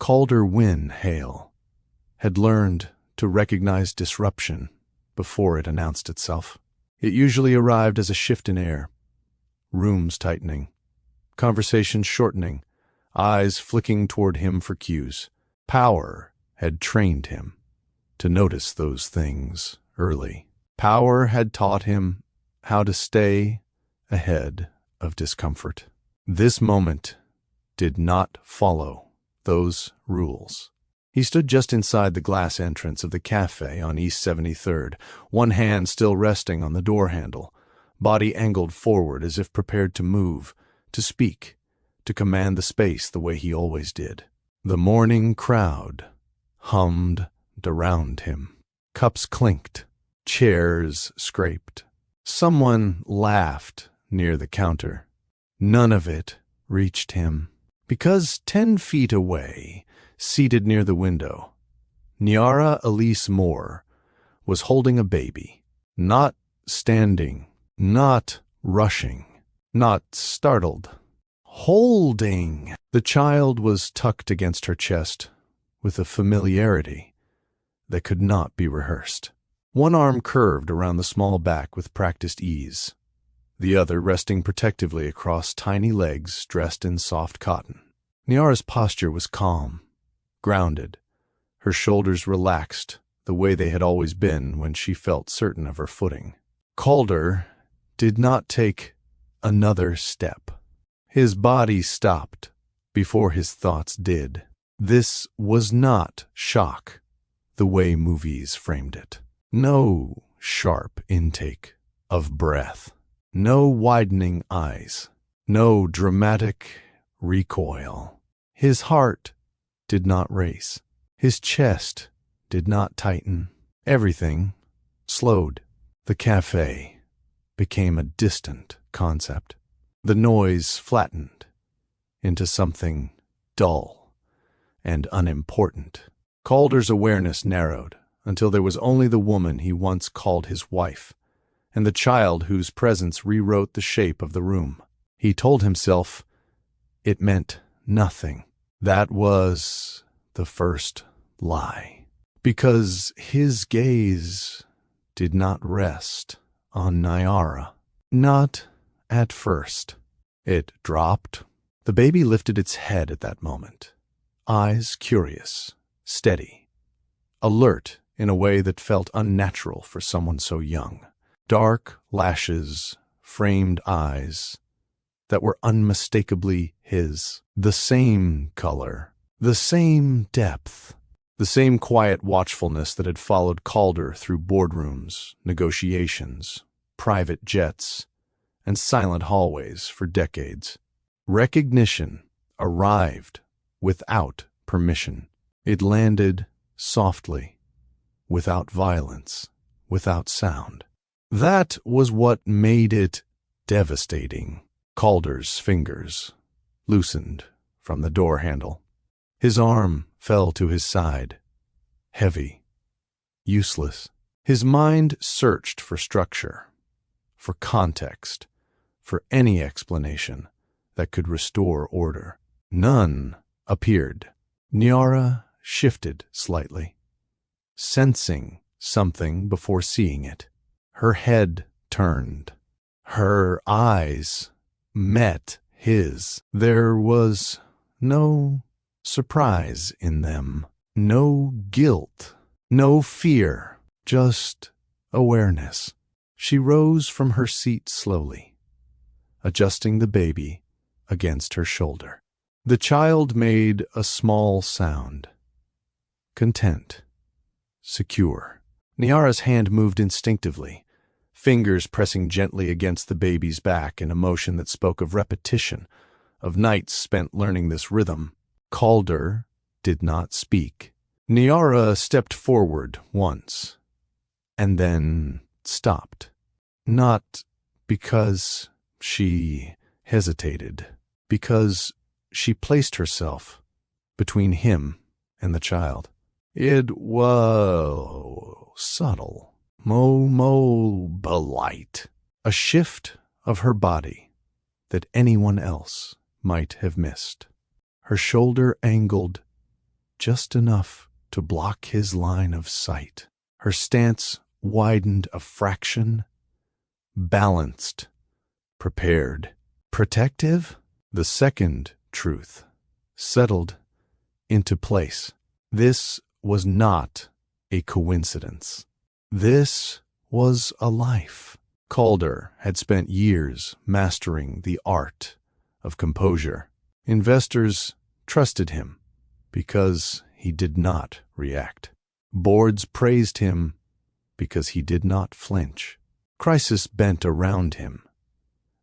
Calder Wynne Hale had learned to recognize disruption before it announced itself. It usually arrived as a shift in air, rooms tightening, conversations shortening, eyes flicking toward him for cues. Power had trained him to notice those things early. Power had taught him how to stay ahead of discomfort. This moment did not follow those rules. He stood just inside the glass entrance of the cafe on East 73rd, one hand still resting on the door handle, body angled forward as if prepared to move, to speak, to command the space the way he always did. The morning crowd hummed around him. Cups clinked, chairs scraped. Someone laughed near the counter. None of it reached him, because 10 feet away, seated near the window, Niara Elise Moore was holding a baby, not standing, not rushing, not startled. Holding. The child was tucked against her chest with a familiarity that could not be rehearsed. One arm curved around the small back with practiced ease, the other resting protectively across tiny legs dressed in soft cotton. Niara's posture was calm, grounded, her shoulders relaxed the way they had always been when she felt certain of her footing. Calder did not take another step. His body stopped before his thoughts did. This was not shock, the way movies framed it. No sharp intake of breath, no widening eyes, no dramatic recoil. His heart did not race. His chest did not tighten. Everything slowed. The cafe became a distant concept. The noise flattened into something dull and unimportant. Calder's awareness narrowed until there was only the woman he once called his wife and the child whose presence rewrote the shape of the room. He told himself it meant nothing. That was the first lie, because his gaze did not rest on Niara. Not at first. It dropped. The baby lifted its head at that moment, eyes curious, steady, alert in a way that felt unnatural for someone so young. Dark lashes, framed eyes that were unmistakably his. The same color, the same depth, the same quiet watchfulness that had followed Calder through boardrooms, negotiations, private jets, and silent hallways for decades. Recognition arrived without permission. It landed softly, without violence, without sound. That was what made it devastating. Calder's fingers loosened from the door handle. His arm fell to his side, heavy, useless. His mind searched for structure, for context, for any explanation that could restore order. None appeared. Niara shifted slightly, sensing something before seeing it. Her head turned. Her eyes met his. There was no surprise in them, no guilt, no fear, just awareness. She rose from her seat slowly, adjusting the baby against her shoulder. The child made a small sound. Content. Secure. Niara's hand moved instinctively, fingers pressing gently against the baby's back in a motion that spoke of repetition, of nights spent learning this rhythm. Calder did not speak. Niara stepped forward once, and then stopped. Not because she hesitated, because she placed herself between him and the child. It was subtle, mobile, a shift of her body that anyone else might have missed. Her shoulder angled just enough to block his line of sight. Her stance widened a fraction, balanced, prepared, protective. The second truth settled into place. This was not a coincidence. This was a life. Calder had spent years mastering the art of composure. Investors trusted him because he did not react. Boards praised him because he did not flinch. Crisis bent around him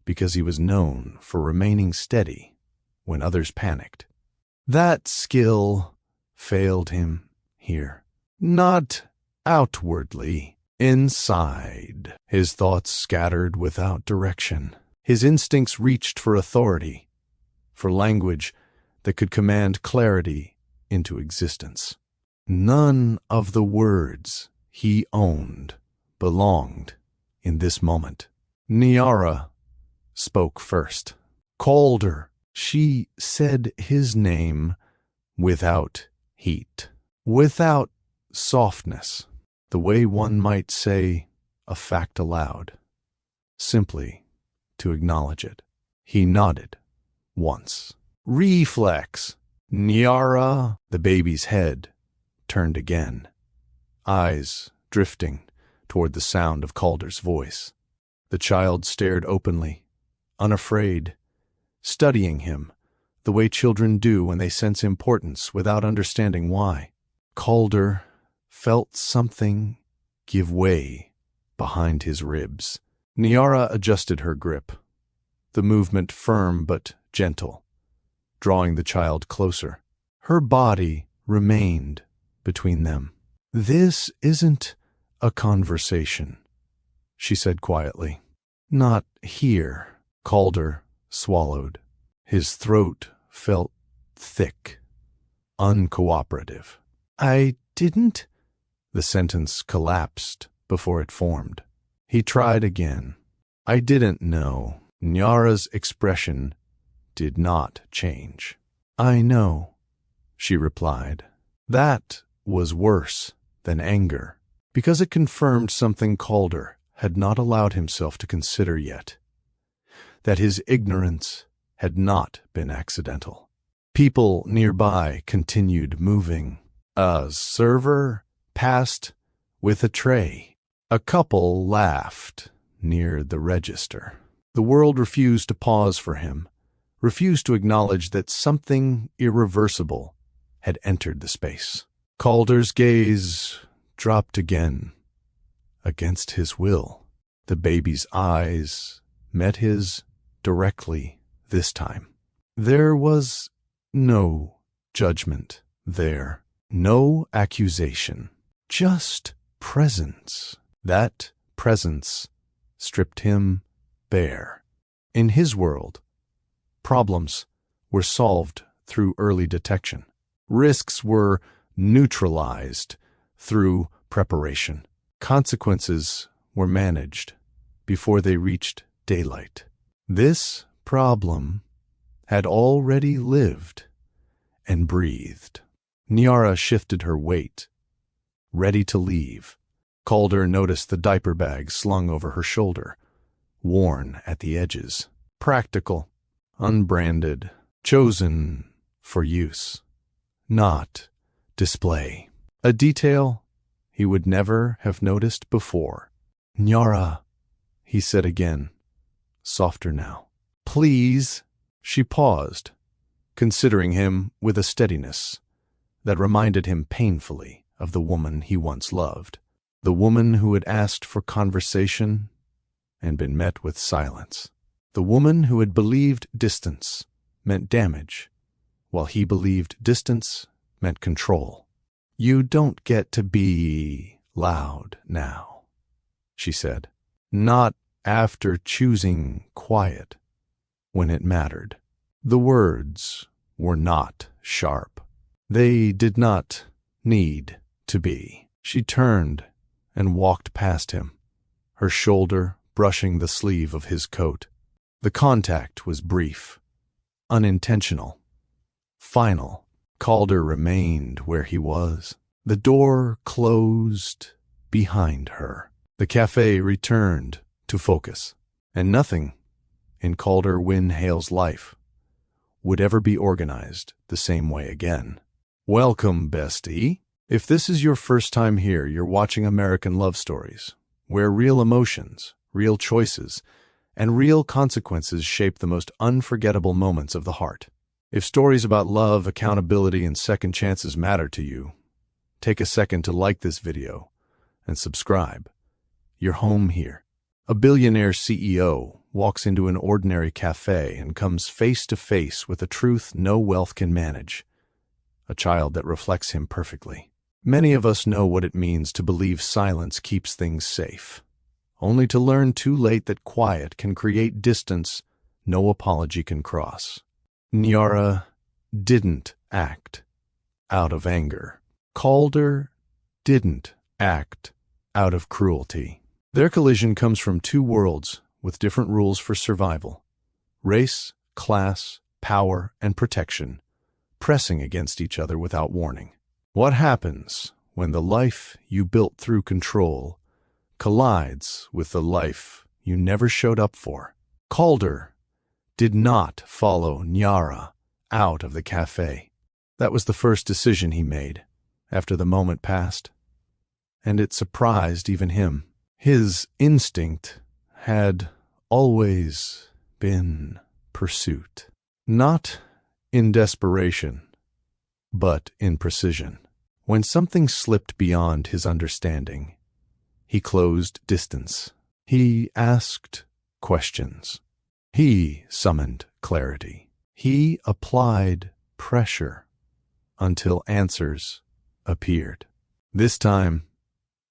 because he was known for remaining steady when others panicked. That skill failed him here. Not outwardly. Inside, his thoughts scattered without direction. His instincts reached for authority, for language that could command clarity into existence. None of the words he owned belonged in this moment. Niara spoke first. Calder. She said his name without heat, without softness, the way one might say a fact aloud, simply to acknowledge it. He nodded once. Reflex. Niara. The baby's head turned again, eyes drifting toward the sound of Calder's voice. The child stared openly, unafraid, studying him the way children do when they sense importance without understanding why. Calder felt something give way behind his ribs. Niara adjusted her grip, the movement firm but gentle, drawing the child closer. Her body remained between them. This isn't a conversation, she said quietly. Not here. Calder swallowed. His throat felt thick, uncooperative. I didn't. The sentence collapsed before it formed. He tried again. I didn't know. Nyara's expression did not change. I know, she replied. That was worse than anger, because it confirmed something Calder had not allowed himself to consider yet, that his ignorance had not been accidental. People nearby continued moving. A server passed with a tray. A couple laughed near the register. The world refused to pause for him, refused to acknowledge that something irreversible had entered the space. Calder's gaze dropped again, against his will. The baby's eyes met his directly this time. There was no judgment there, no accusation, just presence. That presence stripped him bare. In his world, problems were solved through early detection. Risks were neutralized through preparation. Consequences were managed before they reached daylight. This problem had already lived and breathed. Niara shifted her weight, ready to leave. Calder noticed the diaper bag slung over her shoulder, worn at the edges. Practical, unbranded, chosen for use, not display. A detail he would never have noticed before. Nyara, he said again, softer now. Please. She paused, considering him with a steadiness that reminded him painfully of the woman he once loved, the woman who had asked for conversation and been met with silence, the woman who had believed distance meant damage, while he believed distance meant control. You don't get to be loud now, she said. Not after choosing quiet when it mattered. The words were not sharp. They did not need to be. She turned and walked past him, her shoulder brushing the sleeve of his coat. The contact was brief, unintentional, final. Calder remained where he was. The door closed behind her. The cafe returned to focus, and nothing in Calder Wynne Hale's life would ever be organized the same way again. Welcome, bestie. If this is your first time here, you're watching American Love Stories, where real emotions, real choices, and real consequences shape the most unforgettable moments of the heart. If stories about love, accountability, and second chances matter to you, take a second to like this video and subscribe. You're home here. A billionaire CEO walks into an ordinary cafe and comes face to face with a truth no wealth can manage, a child that reflects him perfectly. Many of us know what it means to believe silence keeps things safe, only to learn too late that quiet can create distance no apology can cross. Nyara didn't act out of anger. Calder didn't act out of cruelty. Their collision comes from two worlds with different rules for survival: race, class, power, and protection, pressing against each other without warning. What happens when the life you built through control collides with the life you never showed up for? Calder did not follow Nyara out of the cafe. That was the first decision he made after the moment passed, and it surprised even him. His instinct had always been pursuit, not in desperation, but in precision. When something slipped beyond his understanding, he closed distance. He asked questions. He summoned clarity. He applied pressure until answers appeared. This time,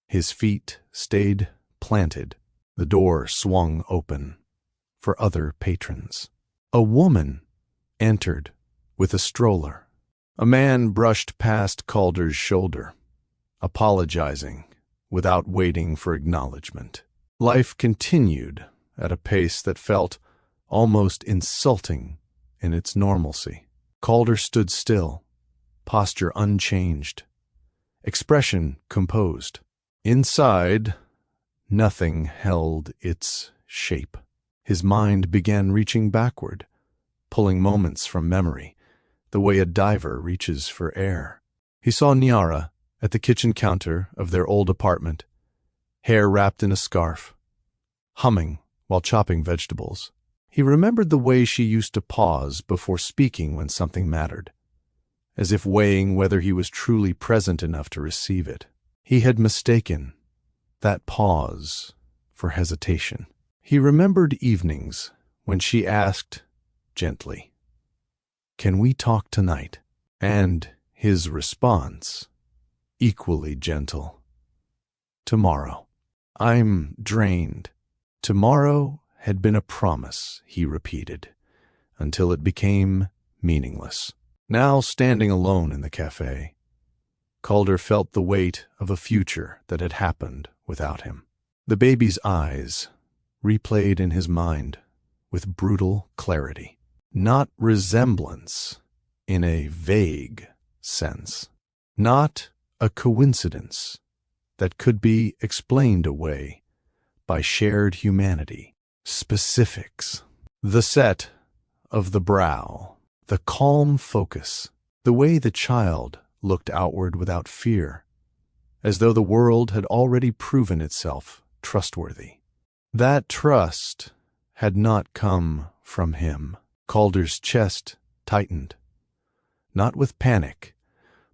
his feet stayed planted. The door swung open for other patrons. A woman entered with a stroller. A man brushed past Calder's shoulder, apologizing without waiting for acknowledgement. Life continued at a pace that felt almost insulting in its normalcy. Calder stood still, posture unchanged, expression composed. Inside, nothing held its shape. His mind began reaching backward, pulling moments from memory, the way a diver reaches for air. He saw Nyara at the kitchen counter of their old apartment, hair wrapped in a scarf, humming while chopping vegetables. He remembered the way she used to pause before speaking when something mattered, as if weighing whether he was truly present enough to receive it. He had mistaken that pause for hesitation. He remembered evenings when she asked gently, "Can we talk tonight?" And his response, equally gentle, "Tomorrow." "I'm drained." Tomorrow had been a promise, he repeated, until it became meaningless. Now, standing alone in the cafe, Calder felt the weight of a future that had happened without him. The baby's eyes replayed in his mind with brutal clarity. Not resemblance in a vague sense. Not a coincidence that could be explained away by shared humanity. Specifics. The set of the brow, the calm focus, the way the child looked outward without fear, as though the world had already proven itself trustworthy. That trust had not come from him. Calder's chest tightened, not with panic,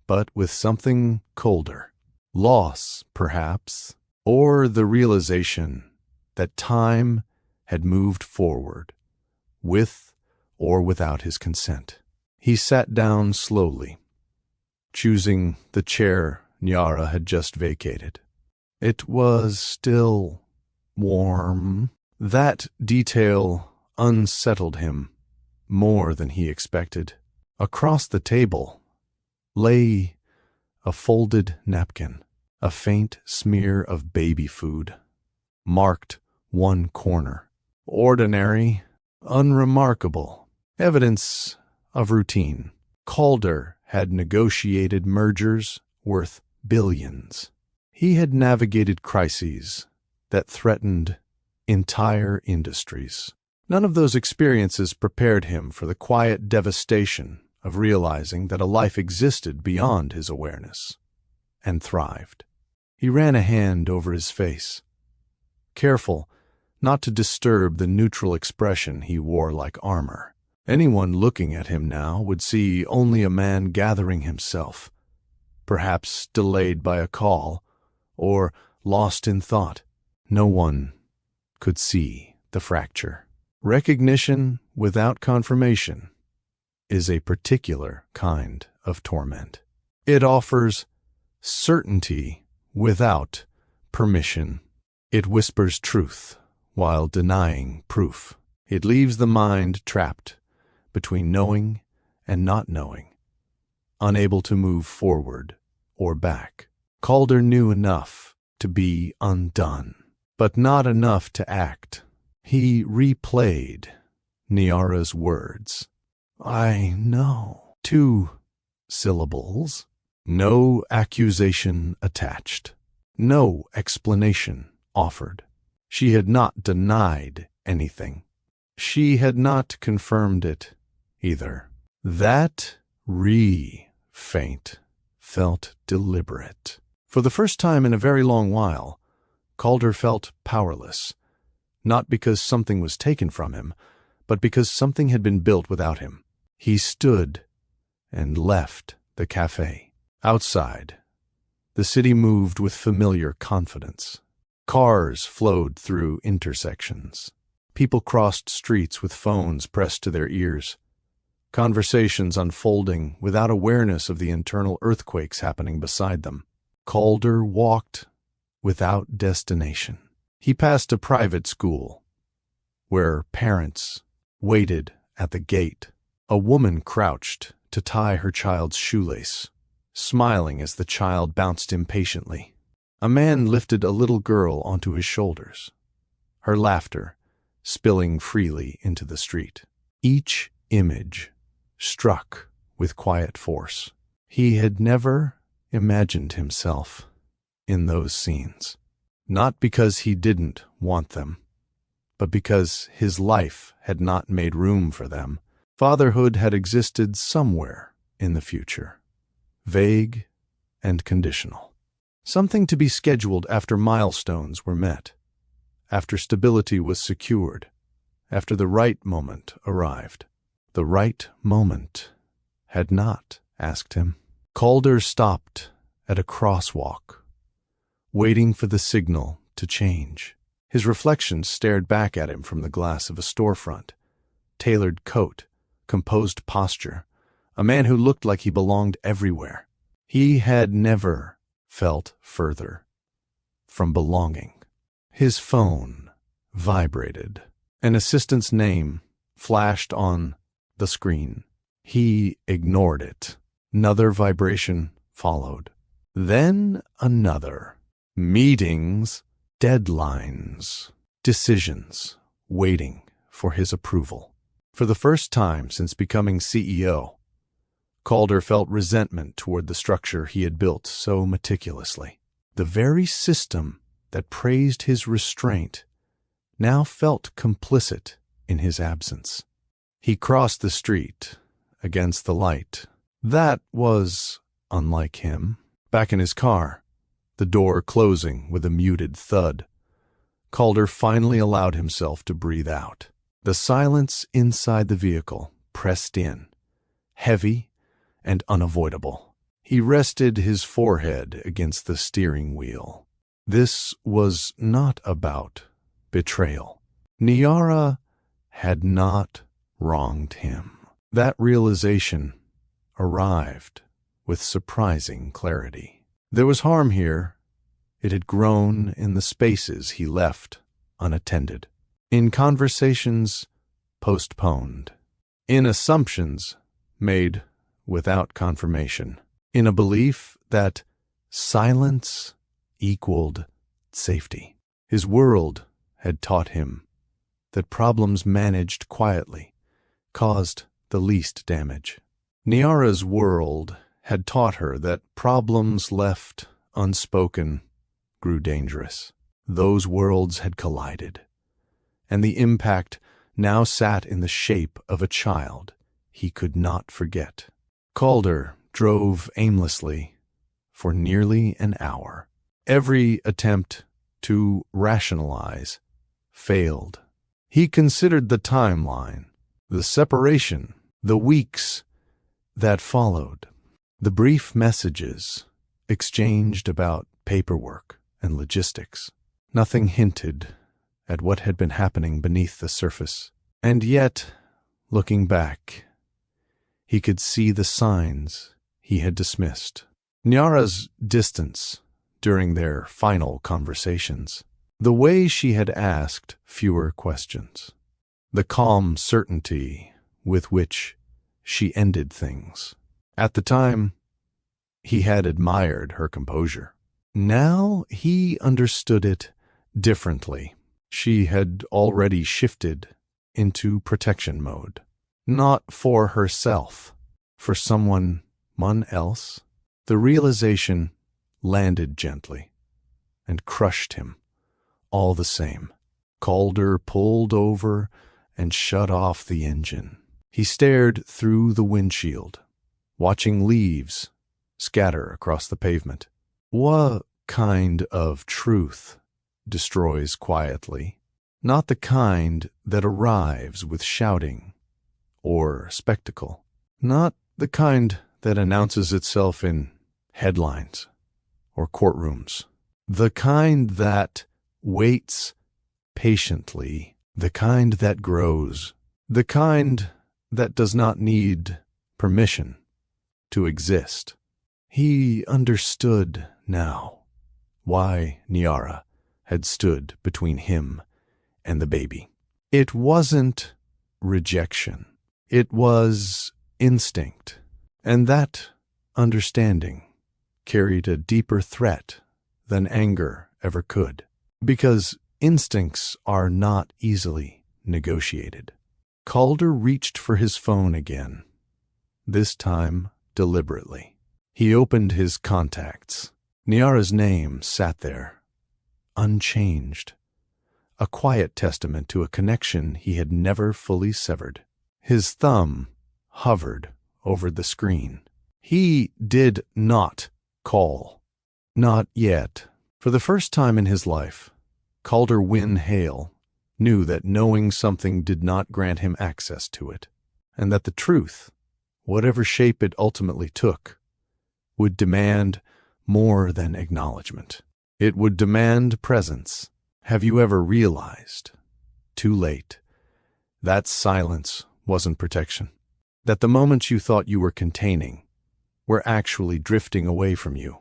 but with something colder. Loss, perhaps, or the realization that time had moved forward, with or without his consent. He sat down slowly, choosing the chair Nyara had just vacated. It was still warm. That detail unsettled him more than he expected. Across the table lay a folded napkin, a faint smear of baby food, marked one corner. Ordinary, unremarkable, evidence of routine. Calder had negotiated mergers worth billions. He had navigated crises that threatened entire industries. None of those experiences prepared him for the quiet devastation of realizing that a life existed beyond his awareness, and thrived. He ran a hand over his face, careful not to disturb the neutral expression he wore like armor. Anyone looking at him now would see only a man gathering himself, perhaps delayed by a call or lost in thought. No one could see the fracture. Recognition without confirmation is a particular kind of torment. It offers certainty without permission. It whispers truth while denying proof. It leaves the mind trapped between knowing and not knowing, unable to move forward or back. Calder knew enough to be undone, but not enough to act. He replayed Niara's words. "I know." 2 syllables. No accusation attached. No explanation offered. She had not denied anything. She had not confirmed it either. That feint felt deliberate. For the first time in a very long while, Calder felt powerless, not because something was taken from him, but because something had been built without him. He stood and left the cafe. Outside, the city moved with familiar confidence. Cars flowed through intersections. People crossed streets with phones pressed to their ears. Conversations unfolding without awareness of the internal earthquakes happening beside them. Calder walked without destination. He passed a private school where parents waited at the gate. A woman crouched to tie her child's shoelace, smiling as the child bounced impatiently. A man lifted a little girl onto his shoulders, her laughter spilling freely into the street. Each image struck with quiet force. He had never imagined himself in those scenes, not because he didn't want them, but because his life had not made room for them. Fatherhood had existed somewhere in the future, vague and conditional. Something to be scheduled after milestones were met, after stability was secured, after the right moment arrived. The right moment had not asked him. Calder stopped at a crosswalk, waiting for the signal to change. His reflection stared back at him from the glass of a storefront. Tailored coat, composed posture, a man who looked like he belonged everywhere. He had never felt further from belonging. His phone vibrated. An assistant's name flashed on the screen. He ignored it. Another vibration followed. Then another. Meetings, deadlines, decisions, waiting for his approval. For the first time since becoming CEO, Calder felt resentment toward the structure he had built so meticulously. The very system that praised his restraint now felt complicit in his absence. He crossed the street against the light. That was unlike him. Back in his car, the door closing with a muted thud, Calder finally allowed himself to breathe out. The silence inside the vehicle pressed in, heavy and unavoidable. He rested his forehead against the steering wheel. This was not about betrayal. Niara had not wronged him. That realization arrived with surprising clarity. There was harm here. It had grown in the spaces he left unattended, in conversations postponed, in assumptions made without confirmation, in a belief that silence equaled safety. His world had taught him that problems managed quietly caused the least damage. Niara's world had taught her that problems left unspoken grew dangerous. Those worlds had collided, and the impact now sat in the shape of a child he could not forget. Calder drove aimlessly for nearly an hour. Every attempt to rationalize failed. He considered the timeline, the separation, the weeks that followed, the brief messages exchanged about paperwork and logistics. Nothing hinted at what had been happening beneath the surface. And yet, looking back, he could see the signs he had dismissed. Niara's distance during their final conversations, the way she had asked fewer questions, the calm certainty with which she ended things. At the time, he had admired her composure. Now he understood it differently. She had already shifted into protection mode. Not for herself, for someone else. The realization landed gently and crushed him all the same. Calder pulled over and shut off the engine. He stared through the windshield, watching leaves scatter across the pavement. What kind of truth destroys quietly? Not the kind that arrives with shouting or spectacle. Not the kind that announces itself in headlines or courtrooms. The kind that waits patiently. The kind that grows. The kind that does not need permission to exist. He understood now why Niara had stood between him and the baby. It wasn't rejection. It was instinct. And that understanding carried a deeper threat than anger ever could, because instincts are not easily negotiated. Calder reached for his phone again, this time deliberately. He opened his contacts. Niara's name sat there, unchanged, a quiet testament to a connection he had never fully severed. His thumb hovered over the screen. He did not call. Not yet. For the first time in his life, Calder Wynne Hale knew that knowing something did not grant him access to it, and that the truth, whatever shape it ultimately took, would demand more than acknowledgement. It would demand presence. Have you ever realized, too late, that silence wasn't protection? That the moments you thought you were containing were actually drifting away from you,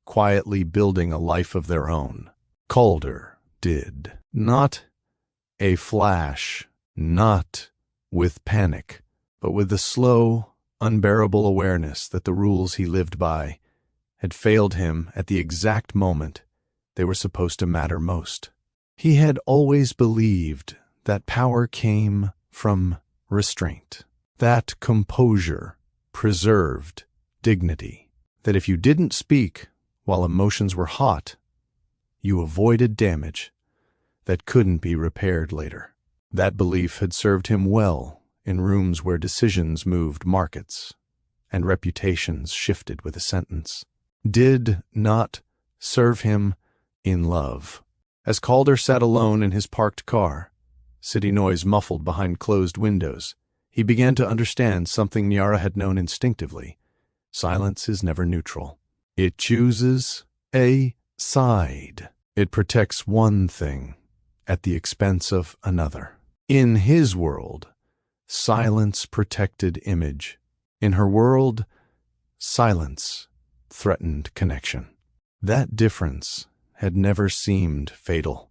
quietly building a life of their own? Calder did. Not a flash, not with panic, but with the slow, unbearable awareness that the rules he lived by had failed him at the exact moment they were supposed to matter most. He had always believed that power came from restraint, that composure preserved dignity, that if you didn't speak while emotions were hot, you avoided damage that couldn't be repaired later. That belief had served him well in rooms where decisions moved markets and reputations shifted with a sentence. Did not serve him in love. As Calder sat alone in his parked car, city noise muffled behind closed windows, he began to understand something Niara had known instinctively. Silence is never neutral. It chooses a side. It protects one thing at the expense of another. In his world, silence protected image. In her world, silence threatened connection. That difference had never seemed fatal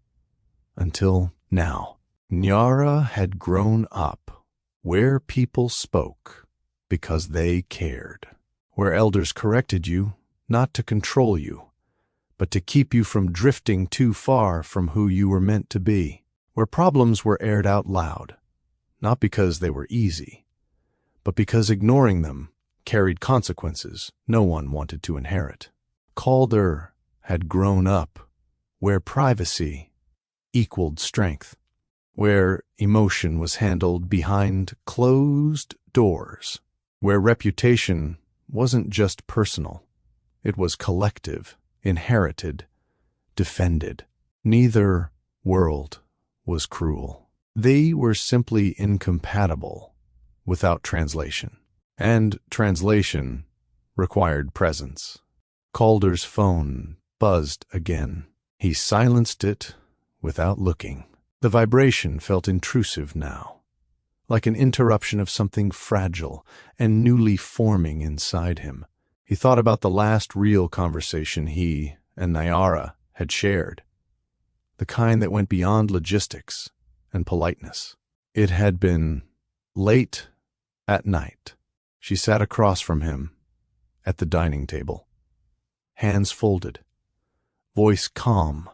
until now. Niara had grown up where people spoke because they cared, where elders corrected you not to control you, but to keep you from drifting too far from who you were meant to be, where problems were aired out loud, not because they were easy, but because ignoring them carried consequences no one wanted to inherit. Calder had grown up where privacy equaled strength, where emotion was handled behind closed doors, where reputation wasn't just personal, it was collective, inherited, defended. Neither world was cruel. They were simply incompatible without translation. And translation required presence. Calder's phone buzzed again. He silenced it without looking. The vibration felt intrusive now, like an interruption of something fragile and newly forming inside him. He thought about the last real conversation he and Nyara had shared, the kind that went beyond logistics and politeness. It had been late at night. She sat across from him at the dining table, hands folded, voice calm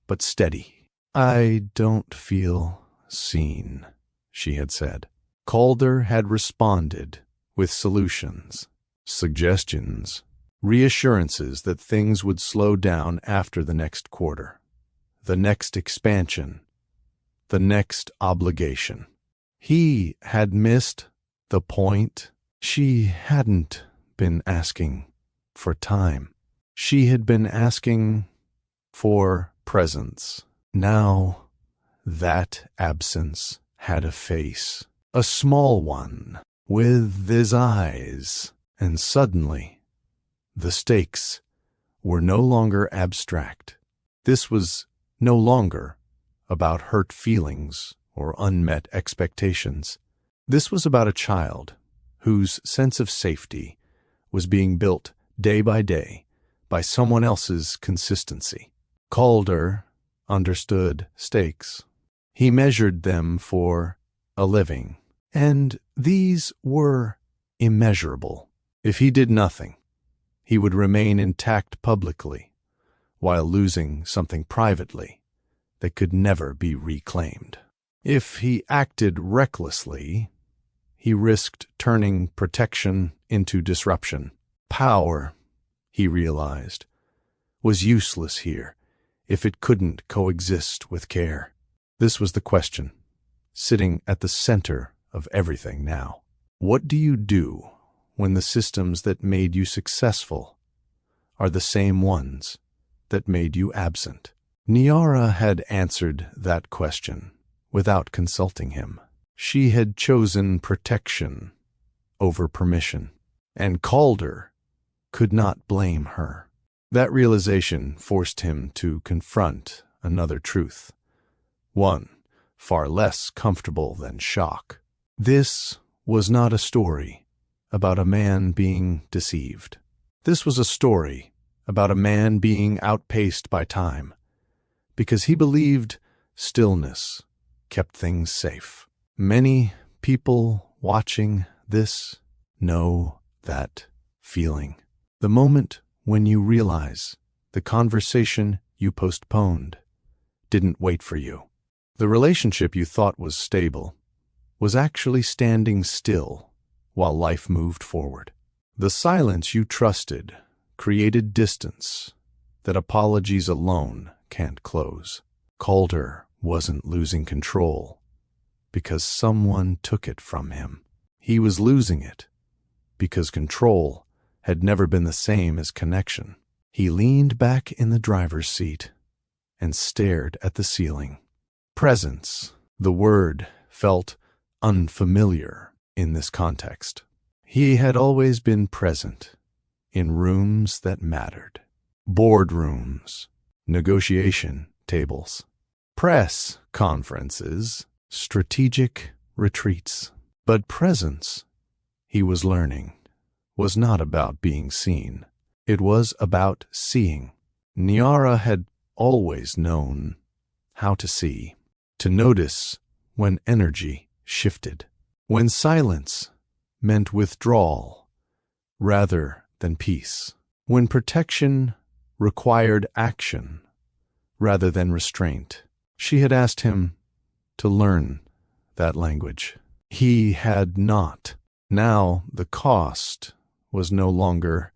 but steady. "I don't feel seen," she had said. Calder had responded with solutions, suggestions, reassurances that things would slow down after the next quarter, the next expansion, the next obligation. He had missed the point. She hadn't been asking for time. She had been asking for presence. Now that absence had a face, a small one, with his eyes, and suddenly the stakes were no longer abstract. This was no longer about hurt feelings or unmet expectations. This was about a child whose sense of safety was being built day by day by someone else's consistency. Calder understood stakes. He measured them for a living, and these were immeasurable. If he did nothing, he would remain intact publicly, while losing something privately that could never be reclaimed. If he acted recklessly, he risked turning protection into disruption. Power, he realized, was useless here if it couldn't coexist with care. This was the question, sitting at the center of everything now. What do you do when the systems that made you successful are the same ones that made you absent? Nyara had answered that question without consulting him. She had chosen protection over permission, and Calder could not blame her. That realization forced him to confront another truth, one far less comfortable than shock. This was not a story about a man being deceived. This was a story about a man being outpaced by time, because he believed stillness kept things safe. Many people watching this know that feeling. The moment when you realize the conversation you postponed didn't wait for you. The relationship you thought was stable was actually standing still while life moved forward. The silence you trusted created distance that apologies alone can't close. Calder wasn't losing control because someone took it from him. He was losing it because control had never been the same as connection. He leaned back in the driver's seat and stared at the ceiling. Presence, the word, felt unfamiliar in this context. He had always been present in rooms that mattered. Boardrooms, negotiation tables, press conferences, strategic retreats. But presence, he was learning, was not about being seen. It was about seeing. Nyara had always known how to see, to notice when energy shifted, when silence meant withdrawal rather than peace, when protection required action rather than restraint. She had asked him to learn that language. He had not. Now the cost was no longer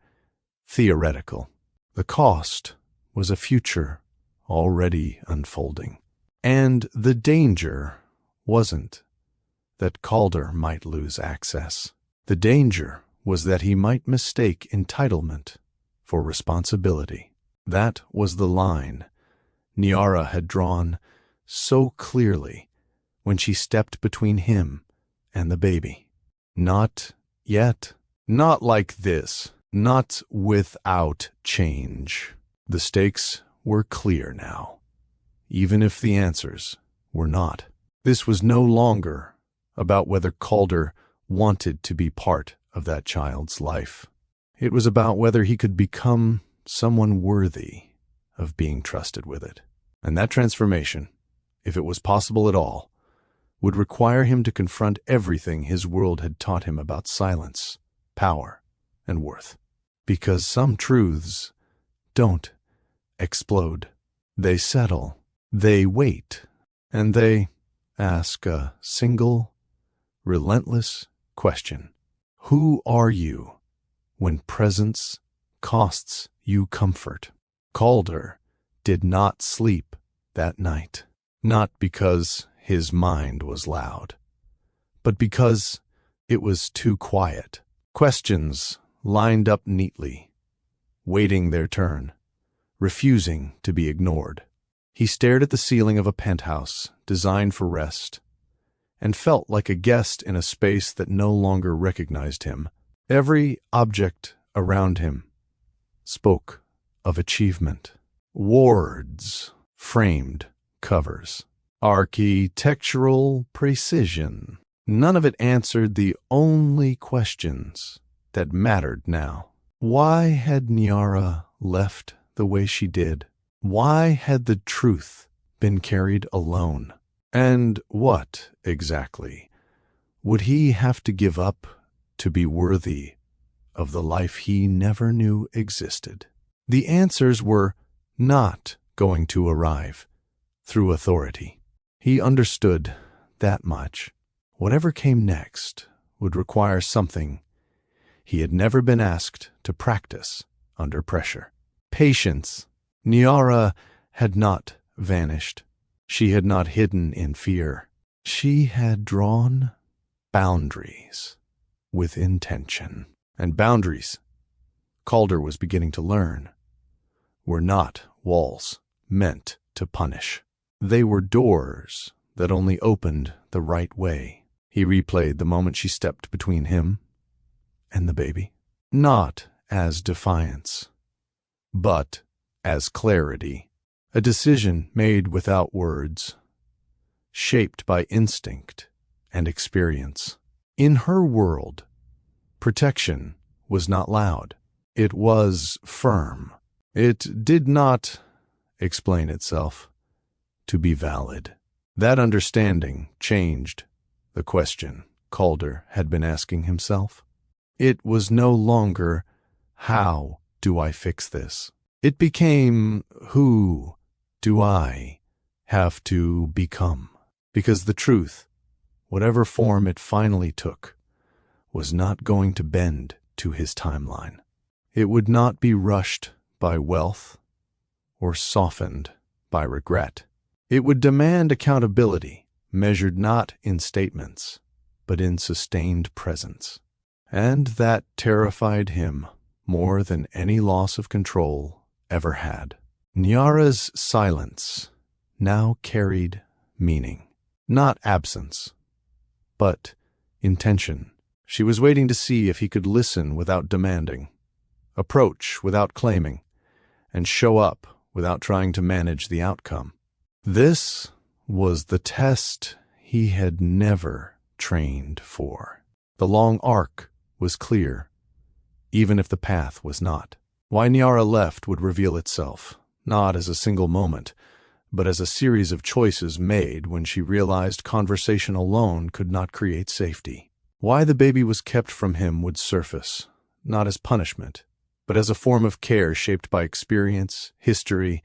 theoretical. The cost was a future already unfolding. And the danger wasn't that Calder might lose access. The danger was that he might mistake entitlement for responsibility. That was the line Niara had drawn so clearly when she stepped between him and the baby. Not yet. Not like this. Not without change. The stakes were clear now, even if the answers were not. This was no longer about whether Calder wanted to be part of that child's life. It was about whether he could become someone worthy of being trusted with it. And that transformation, if it was possible at all, would require him to confront everything his world had taught him about silence, power, and worth. Because some truths don't explode. They settle, they wait, and they ask a single, relentless question. Who are you when presence costs you comfort? Calder did not sleep that night, not because his mind was loud, but because it was too quiet. Questions lined up neatly, waiting their turn, refusing to be ignored. He stared at the ceiling of a penthouse designed for rest, and felt like a guest in a space that no longer recognized him. Every object around him spoke of achievement. Wards, framed covers, architectural precision. None of it answered the only questions that mattered now. Why had Niara left the way she did? Why had the truth been carried alone? And what, exactly, would he have to give up to be worthy of the life he never knew existed? The answers were not going to arrive through authority. He understood that much. Whatever came next would require something he had never been asked to practice under pressure. Patience. Niara had not vanished. She had not hidden in fear. She had drawn boundaries with intention. And boundaries, Calder was beginning to learn, were not walls meant to punish. They were doors that only opened the right way. He replayed the moment she stepped between him and the baby, not as defiance, but as clarity. A decision made without words, shaped by instinct and experience. In her world, protection was not loud. It was firm. It did not explain itself to be valid. That understanding changed the question Calder had been asking himself. It was no longer, how do I fix this? It became, who do I have to become? Because the truth, whatever form it finally took, was not going to bend to his timeline. It would not be rushed by wealth or softened by regret. It would demand accountability, measured not in statements, but in sustained presence. And that terrified him more than any loss of control ever had. Niara's silence now carried meaning, not absence, but intention. She was waiting to see if he could listen without demanding, approach without claiming, and show up without trying to manage the outcome. This was the test he had never trained for. The long arc was clear, even if the path was not. Why Niara left would reveal itself, not as a single moment, but as a series of choices made when she realized conversation alone could not create safety. Why the baby was kept from him would surface, not as punishment, but as a form of care shaped by experience, history,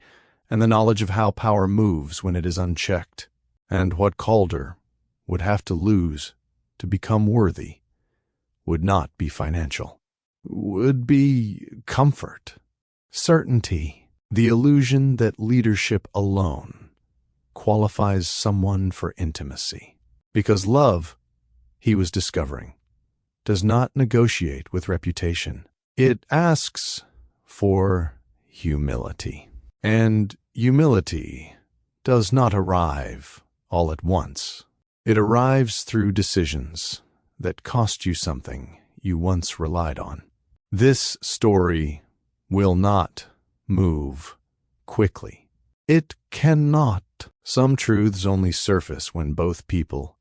and the knowledge of how power moves when it is unchecked, and what Calder would have to lose to become worthy would not be financial, would be comfort, certainty, the illusion that leadership alone qualifies someone for intimacy. Because love, he was discovering, does not negotiate with reputation. It asks for humility. And humility does not arrive all at once. It arrives through decisions that cost you something you once relied on. This story will not move quickly. It cannot. Some truths only surface when both people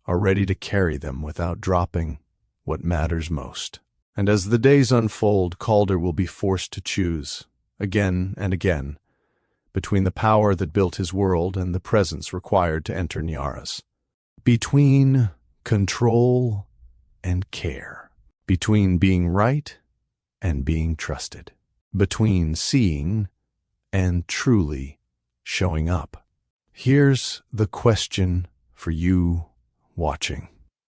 are ready to carry them without dropping what matters most. And as the days unfold, Calder will be forced to choose, again and again, between the power that built his world and the presence required to enter Nyara's. Between control and care. Between being right and being trusted. Between seeing and truly showing up. Here's the question for you watching.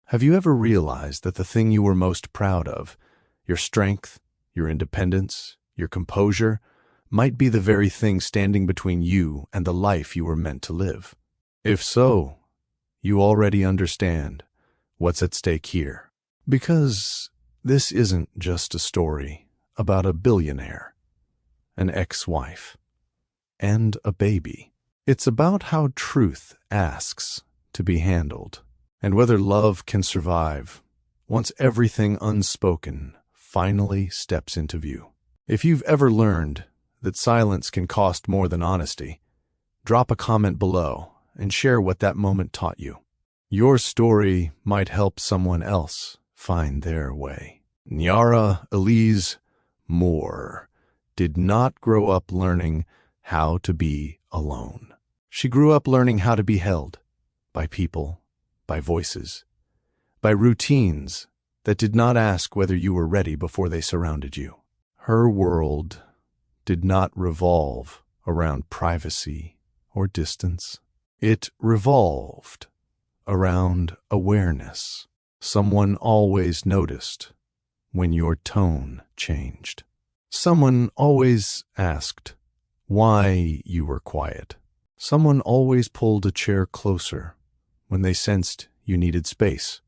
Have you ever realized that the thing you were most proud of, your strength, your independence, your composure, might be the very thing standing between you and the life you were meant to live? If so, you already understand what's at stake here. Because this isn't just a story about a billionaire, an ex-wife, and a baby. It's about how truth asks to be handled, and whether love can survive once everything unspoken finally steps into view. If you've ever learned that silence can cost more than honesty, drop a comment below and share what that moment taught you. Your story might help someone else find their way. Nyara Elise Moore did not grow up learning how to be alone. She grew up learning how to be held by people, by voices, by routines that did not ask whether you were ready before they surrounded you. Her world did not revolve around privacy or distance. It revolved around awareness. Someone always noticed when your tone changed. Someone always asked why you were quiet. Someone always pulled a chair closer when they sensed you needed space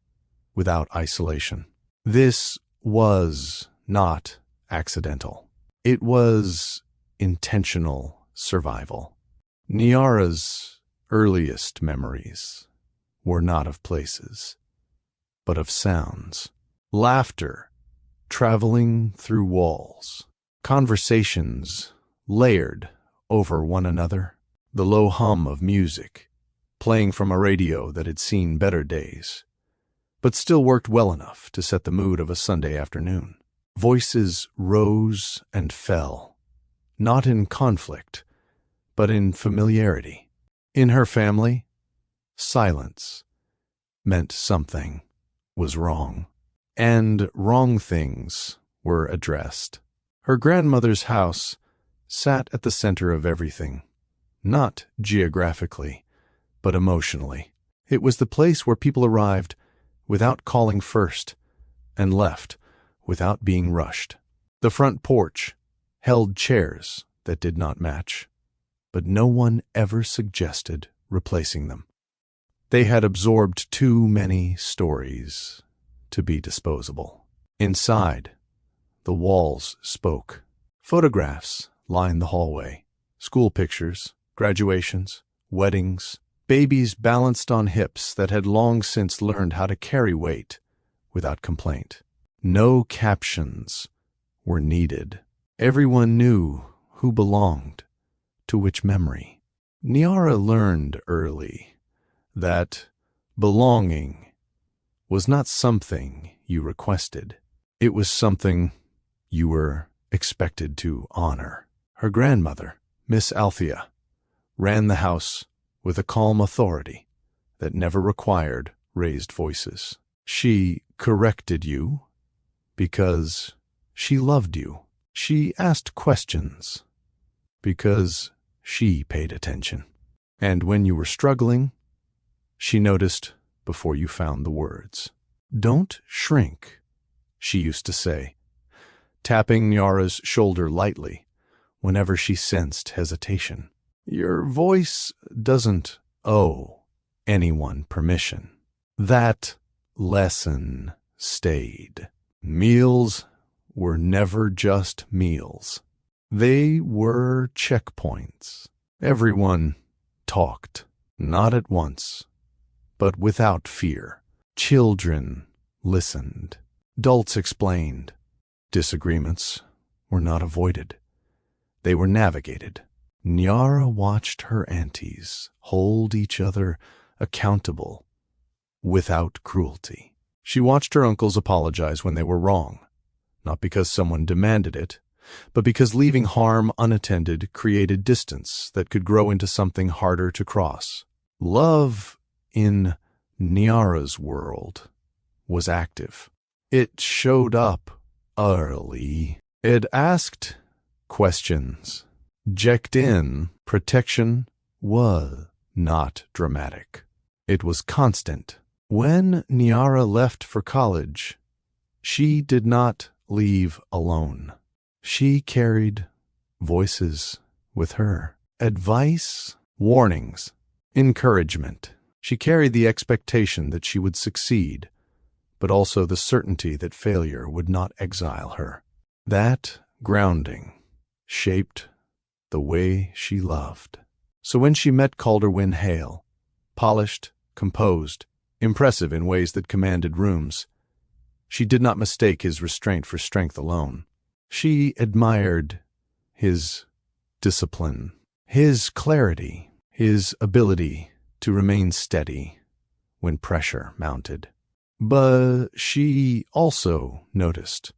without isolation. This was not accidental. It was intentional survival. Nyara's earliest memories were not of places, but of sounds. Laughter traveling through walls. Conversations layered over one another. The low hum of music playing from a radio that had seen better days, but still worked well enough to set the mood of a Sunday afternoon. Voices rose and fell, not in conflict, but in familiarity. In her family, silence meant something was wrong, and wrong things were addressed. Her grandmother's house sat at the center of everything, not geographically, but emotionally. It was the place where people arrived without calling first and left without being rushed. The front porch held chairs that did not match, but no one ever suggested replacing them. They had absorbed too many stories to be disposable. Inside, the walls spoke. Photographs lined the hallway. School pictures, graduations, weddings, babies balanced on hips that had long since learned how to carry weight without complaint. No captions were needed. Everyone knew who belonged to which memory. Nyara learned early that belonging was not something you requested. It was something you were expected to honor. Her grandmother, Miss Althea, ran the house with a calm authority that never required raised voices. She corrected you because she loved you. She asked questions because she paid attention. And when you were struggling, she noticed before you found the words. Don't shrink she used to say, tapping Nyara's shoulder lightly whenever she sensed hesitation. Your voice doesn't owe anyone permission. That lesson stayed. Meals were never just meals. They were checkpoints. Everyone talked, not at once, but without fear. Children listened. Adults explained. Disagreements were not avoided. They were navigated. Nyara watched her aunties hold each other accountable without cruelty. She watched her uncles apologize when they were wrong, not because someone demanded it, but because leaving harm unattended created distance that could grow into something harder to cross. Love in Nyara's world was active. It showed up early. It asked questions, checked in. Protection was not dramatic. It was constant. When Nyara left for college, she did not leave alone. She carried voices with her. Advice, warnings, encouragement. She carried the expectation that she would succeed, but also the certainty that failure would not exile her. That grounding shaped the way she loved. So when she met Calderwin Hale, polished, composed, impressive in ways that commanded rooms, she did not mistake his restraint for strength alone. She admired his discipline, his clarity, his ability to remain steady when pressure mounted. But she also noticed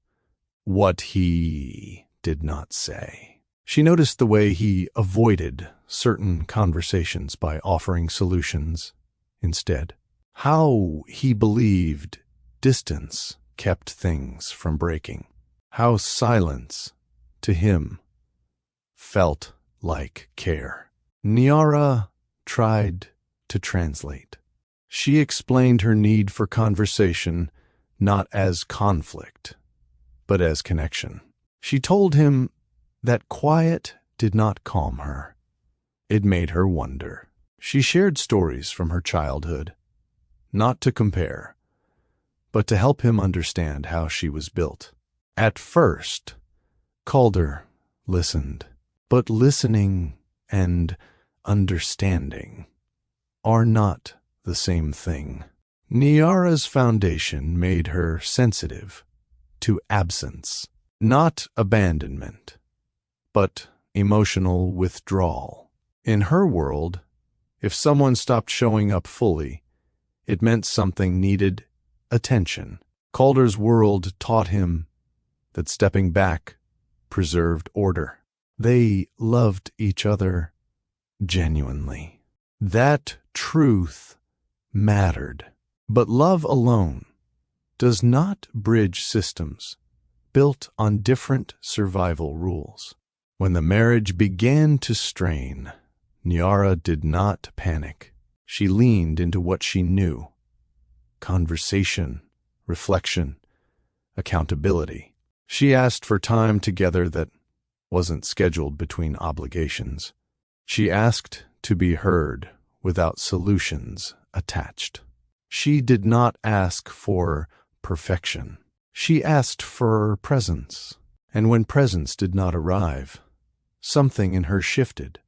what he did not say. She noticed the way he avoided certain conversations by offering solutions instead. How he believed distance kept things from breaking. How silence, to him, felt like care. Nyara tried to translate. She explained her need for conversation not as conflict, but as connection. She told him that quiet did not calm her. It made her wonder. She shared stories from her childhood, not to compare, but to help him understand how she was built. At first, Calder listened, but listening and understanding are not the same thing. Nyara's foundation made her sensitive to absence, not abandonment, but emotional withdrawal. In her world, if someone stopped showing up fully, it meant something needed attention. Calder's world taught him that stepping back preserved order. They loved each other genuinely. That truth mattered. But love alone does not bridge systems built on different survival rules. When the marriage began to strain, Nyara did not panic. She leaned into what she knew: conversation, reflection, accountability. She asked for time together that wasn't scheduled between obligations. She asked to be heard without solutions attached. She did not ask for perfection. She asked for presence. And when presence did not arrive, something in her shifted,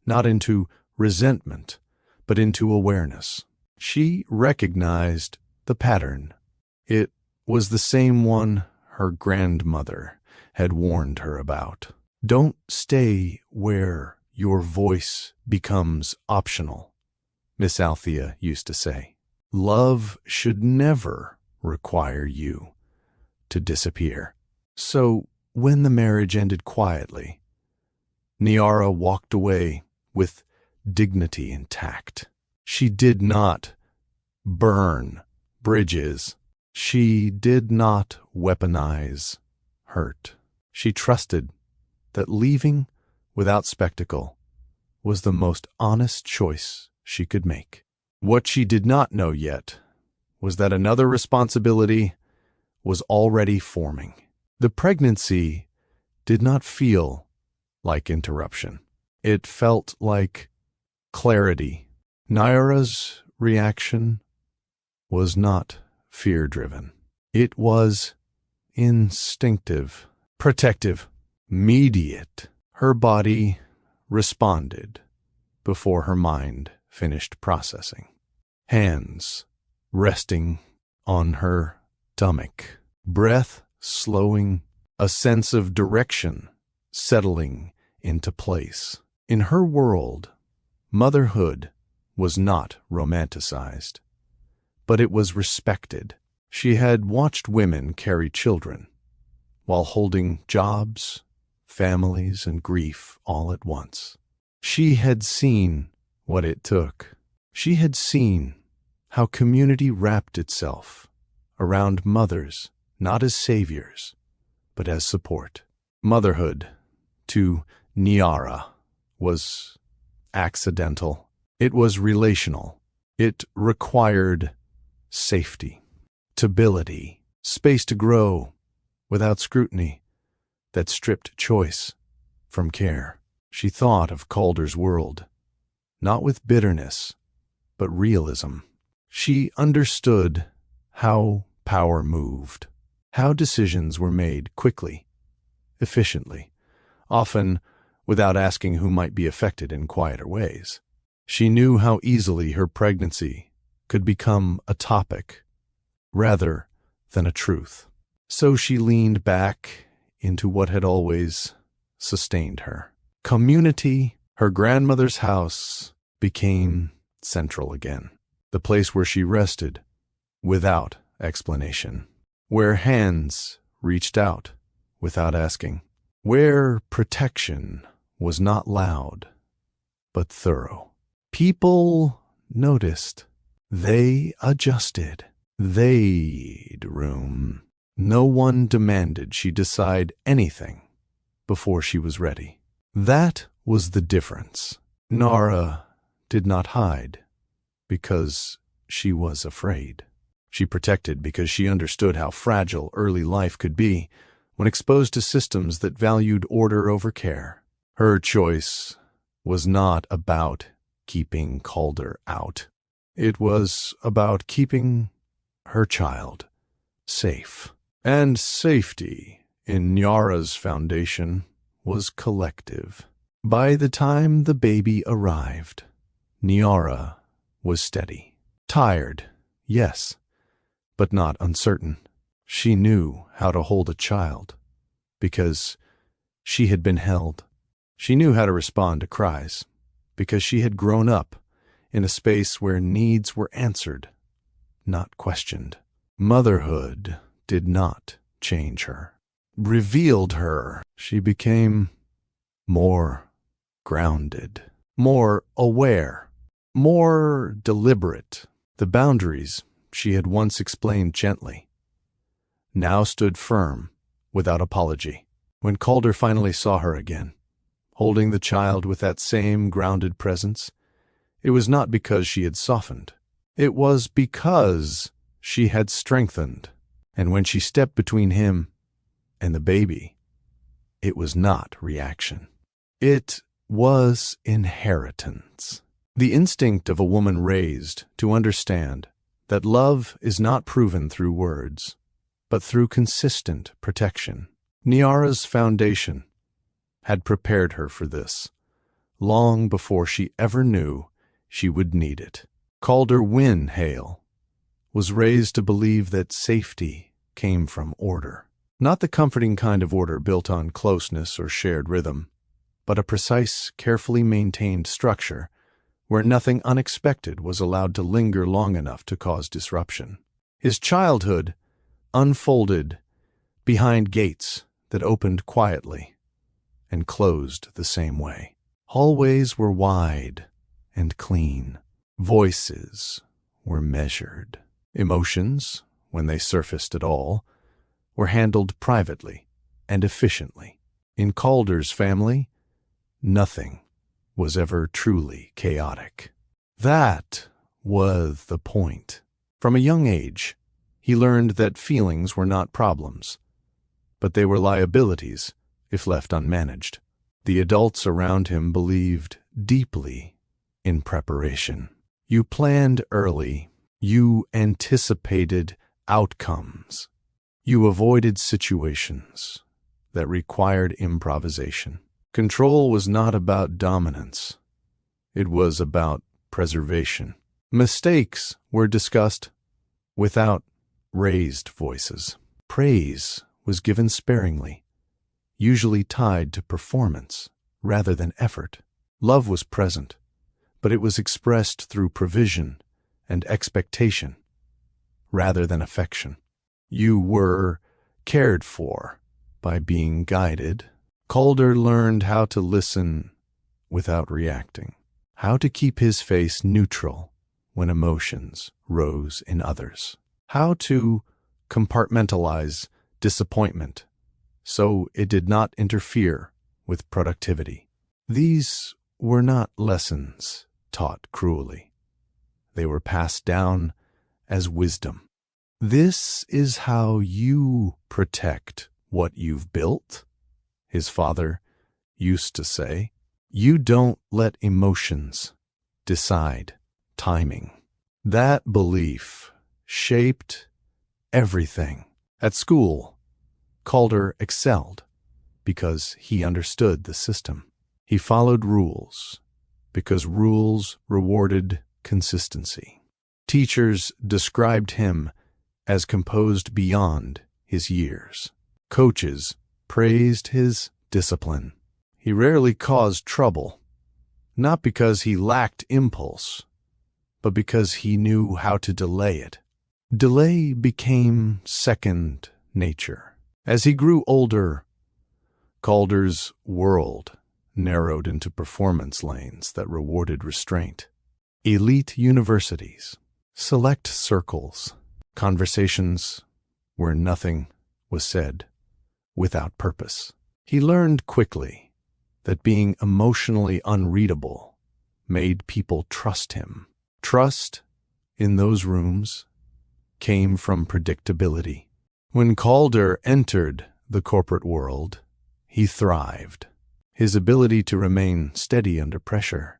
not into resentment, but into awareness. She recognized the pattern. It was the same one her grandmother had warned her about. Don't stay where your voice becomes optional, Miss Althea used to say. Love should never require you to disappear. So when the marriage ended quietly, Nyara walked away with dignity intact. She did not burn bridges. She did not weaponize hurt. She trusted that leaving without spectacle was the most honest choice she could make. What she did not know yet was that another responsibility was already forming. The pregnancy did not feel like interruption. It felt like clarity. Naira's reaction was not fear-driven. It was instinctive, protective, immediate. Her body responded before her mind finished processing. Hands resting on her stomach, breath slowing, a sense of direction settling into place. In her world, motherhood was not romanticized, but it was respected. She had watched women carry children while holding jobs, families, and grief all at once. She had seen what it took. She had seen how community wrapped itself around mothers, not as saviors, but as support. Motherhood, to Niara, was accidental. It was relational. It required safety, stability, space to grow without scrutiny that stripped choice from care. She thought of Calder's world, not with bitterness, but realism. She understood how power moved, how decisions were made quickly, efficiently, often without asking who might be affected in quieter ways. She knew how easily her pregnancy could become a topic rather than a truth. So she leaned back into what had always sustained her. Community, her grandmother's house, became central again. The place where she rested without explanation, where hands reached out without asking, where protection was not loud but thorough. People noticed. They adjusted. They'd room. No one demanded she decide anything before she was ready. That was the difference. Nara did not hide because she was afraid. She protected because she understood how fragile early life could be when exposed to systems that valued order over care. Her choice was not about keeping Calder out. It was about keeping her child safe. And safety in Nyara's foundation was collective. By the time the baby arrived, Nyara was steady. Tired, yes, but not uncertain. She knew how to hold a child because she had been held. She knew how to respond to cries because she had grown up in a space where needs were answered, not questioned. Motherhood did not change her, revealed her. She became more grounded, more aware, more deliberate. The boundaries she had once explained gently now stood firm without apology. When Calder finally saw her again, holding the child with that same grounded presence, it was not because she had softened. It was because she had strengthened. And when she stepped between him and the baby, it was not reaction. It was inheritance. The instinct of a woman raised to understand that love is not proven through words, but through consistent protection. Nyara's foundation had prepared her for this, long before she ever knew she would need it. Calder Wynne Hale was raised to believe that safety came from order. Not the comforting kind of order built on closeness or shared rhythm, but a precise, carefully maintained structure where nothing unexpected was allowed to linger long enough to cause disruption. His childhood unfolded behind gates that opened quietly and closed the same way. Hallways were wide and clean. Voices were measured. Emotions, when they surfaced at all, were handled privately and efficiently. In Calder's family, nothing was ever truly chaotic. That was the point. From a young age, He learned that feelings were not problems, but they were liabilities if left unmanaged. The adults around him believed deeply in preparation. You planned early. You anticipated outcomes. You avoided situations that required improvisation. Control was not about dominance. It was about preservation. Mistakes were discussed without raised voices. Praise was given sparingly, usually tied to performance rather than effort. Love was present, but it was expressed through provision and expectation rather than affection. You were cared for by being guided. Calder learned how to listen without reacting, how to keep his face neutral when emotions rose in others, how to compartmentalize disappointment so it did not interfere with productivity. These were not lessons taught cruelly. They were passed down as wisdom. This is how you protect what you've built, his father used to say. You don't let emotions decide timing. That belief shaped everything. At school, Calder excelled because he understood the system. He followed rules because rules rewarded consistency. Teachers described him as composed beyond his years. Coaches praised his discipline. He rarely caused trouble, not because he lacked impulse, but because he knew how to delay it. Delay became second nature. As he grew older, Calder's world narrowed into performance lanes that rewarded restraint. Elite universities, select circles, conversations where nothing was said without purpose. He learned quickly that being emotionally unreadable made people trust him. Trust in those rooms came from predictability. When Calder entered the corporate world, he thrived. His ability to remain steady under pressure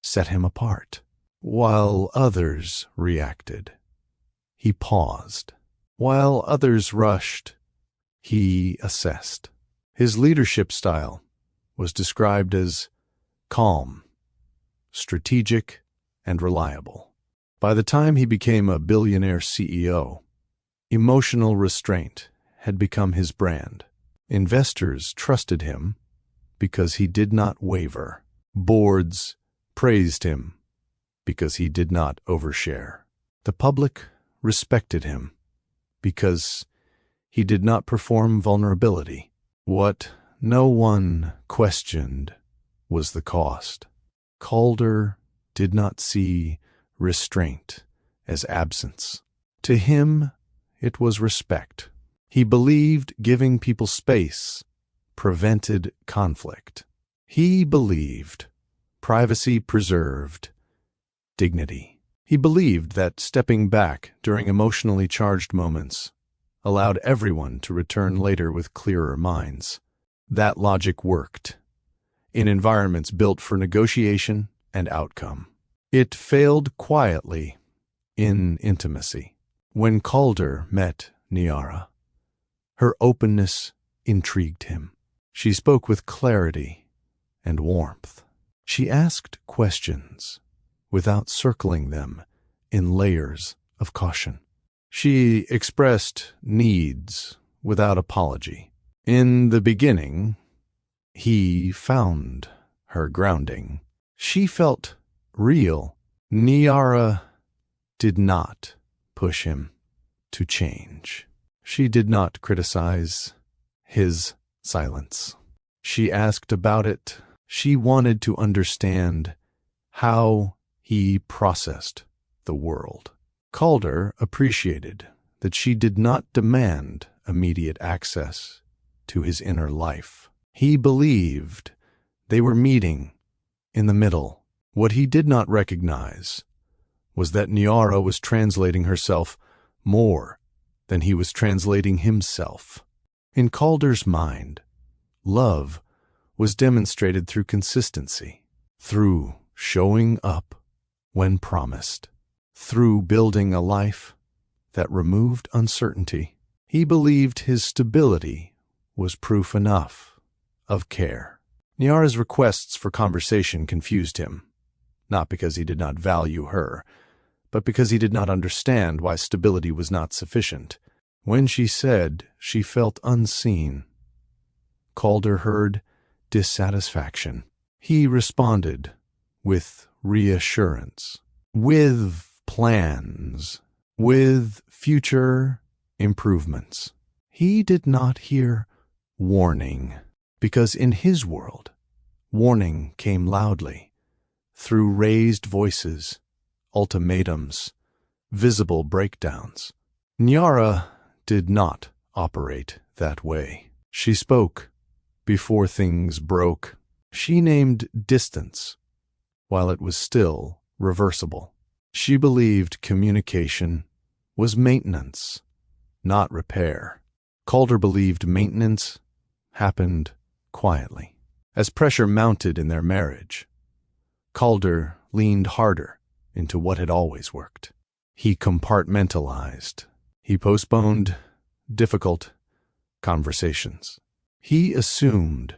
set him apart. While others reacted, he paused. While others rushed, he assessed. His leadership style was described as calm, strategic, and reliable. By the time he became a billionaire CEO, emotional restraint had become his brand. Investors trusted him because he did not waver. Boards praised him because he did not overshare. The public respected him because he did not perform vulnerability. What no one questioned was the cost. Calder did not see restraint as absence. To him, it was respect. He believed giving people space prevented conflict. He believed privacy preserved dignity. He believed that stepping back during emotionally charged moments allowed everyone to return later with clearer minds. That logic worked in environments built for negotiation and outcome. It failed quietly in intimacy. When Calder met Niara, her openness intrigued him. She spoke with clarity and warmth. She asked questions without circling them in layers of caution. She expressed needs without apology. In the beginning, he found her grounding. She felt real. Niara did not push him to change. She did not criticize his silence. She asked about it. She wanted to understand how he processed the world. Calder appreciated that she did not demand immediate access to his inner life. He believed they were meeting in the middle. What he did not recognize was that Niara was translating herself more then he was translating himself. In Calder's mind, love was demonstrated through consistency, through showing up when promised, through building a life that removed uncertainty. He believed his stability was proof enough of care. Niara's requests for conversation confused him, not because he did not value her, but because he did not understand why stability was not sufficient. When she said she felt unseen, Calder heard dissatisfaction. He responded with reassurance, with plans, with future improvements. He did not hear warning, because in his world, warning came loudly, through raised voices, ultimatums, visible breakdowns. Niara did not operate that way. She spoke before things broke. She named distance while it was still reversible. She believed communication was maintenance, not repair. Calder believed maintenance happened quietly. As pressure mounted in their marriage, Calder leaned harder into what had always worked. He compartmentalized. He postponed difficult conversations. He assumed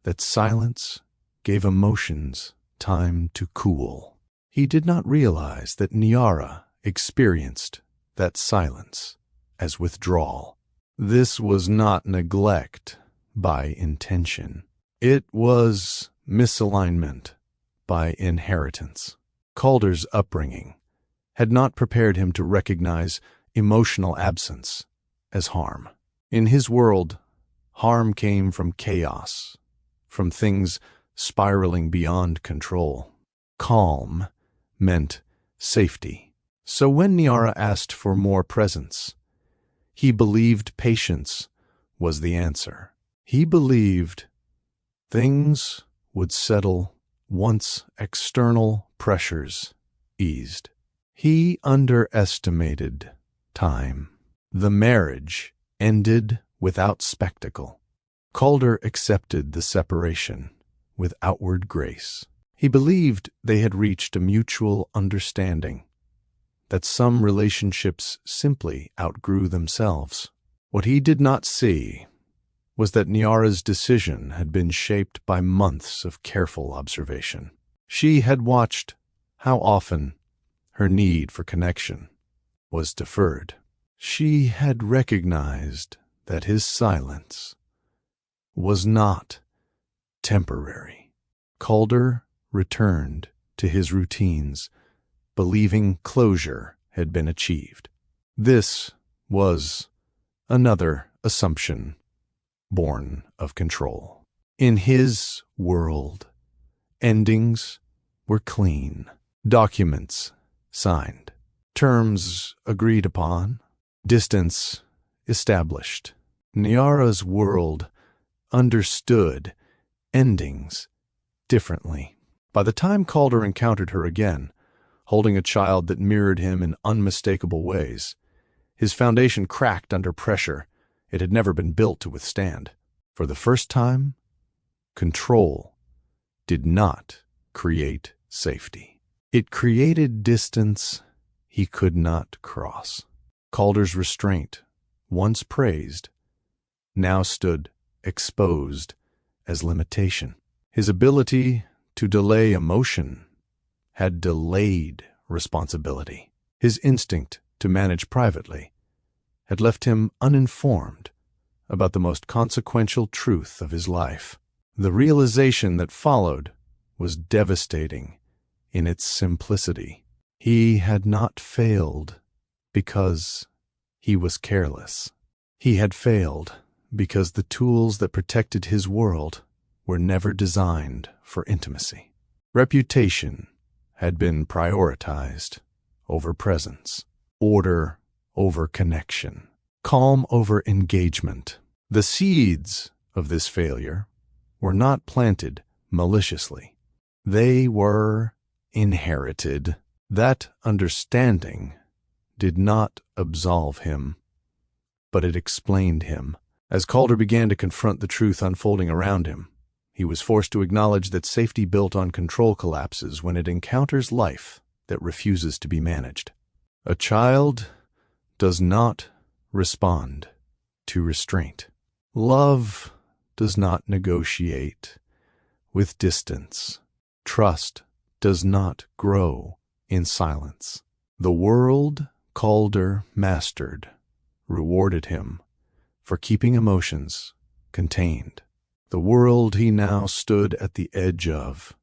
that silence gave emotions time to cool. He did not realize that Niara experienced that silence as withdrawal. This was not neglect by intention. It was misalignment by inheritance. Calder's upbringing had not prepared him to recognize emotional absence as harm. In his world, harm came from chaos, from things spiraling beyond control. Calm meant safety. So when Niara asked for more presence, he believed patience was the answer. He believed things would settle once external pressures eased. He underestimated time. The marriage ended without spectacle. Calder accepted the separation with outward grace. He believed they had reached a mutual understanding, that some relationships simply outgrew themselves. What he did not see was that Niara's decision had been shaped by months of careful observation. She had watched how often her need for connection was deferred. She had recognized that his silence was not temporary. Calder returned to his routines, believing closure had been achieved. This was another assumption born of control. In his world, endings were clean, documents signed, terms agreed upon, distance established. Niara's world understood endings differently. By the time Calder encountered her again, holding a child that mirrored him in unmistakable ways, his foundation cracked under pressure it had never been built to withstand. For the first time, control did not create safety. It created distance he could not cross. Calder's restraint, once praised, now stood exposed as limitation. His ability to delay emotion had delayed responsibility. His instinct to manage privately had left him uninformed about the most consequential truth of his life. The realization that followed was devastating in its simplicity. He had not failed because he was careless. He had failed because the tools that protected his world were never designed for intimacy. Reputation had been prioritized over presence, order over connection, calm over engagement. The seeds of this failure were not planted maliciously. They were inherited. That understanding did not absolve him but it explained him. As Calder began to confront the truth unfolding around him, he was forced to acknowledge that safety built on control collapses when it encounters life that refuses to be managed. A child does not respond to restraint. Love does not negotiate with distance. Trust does not grow in silence. The world Calder mastered rewarded him for keeping emotions contained. The world he now stood at the edge of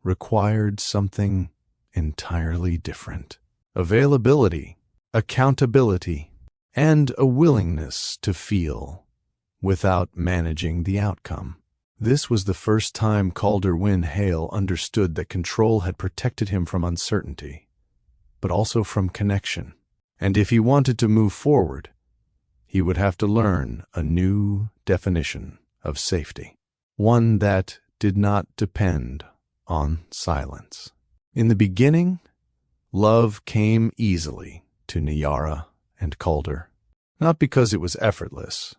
required something entirely different: availability, accountability, and a willingness to feel without managing the outcome. This was the first time Calder Wynne Hale understood that control had protected him from uncertainty, but also from connection. And if he wanted to move forward, he would have to learn a new definition of safety, one that did not depend on silence. In the beginning, love came easily to Nyara and Calder, not because it was effortless,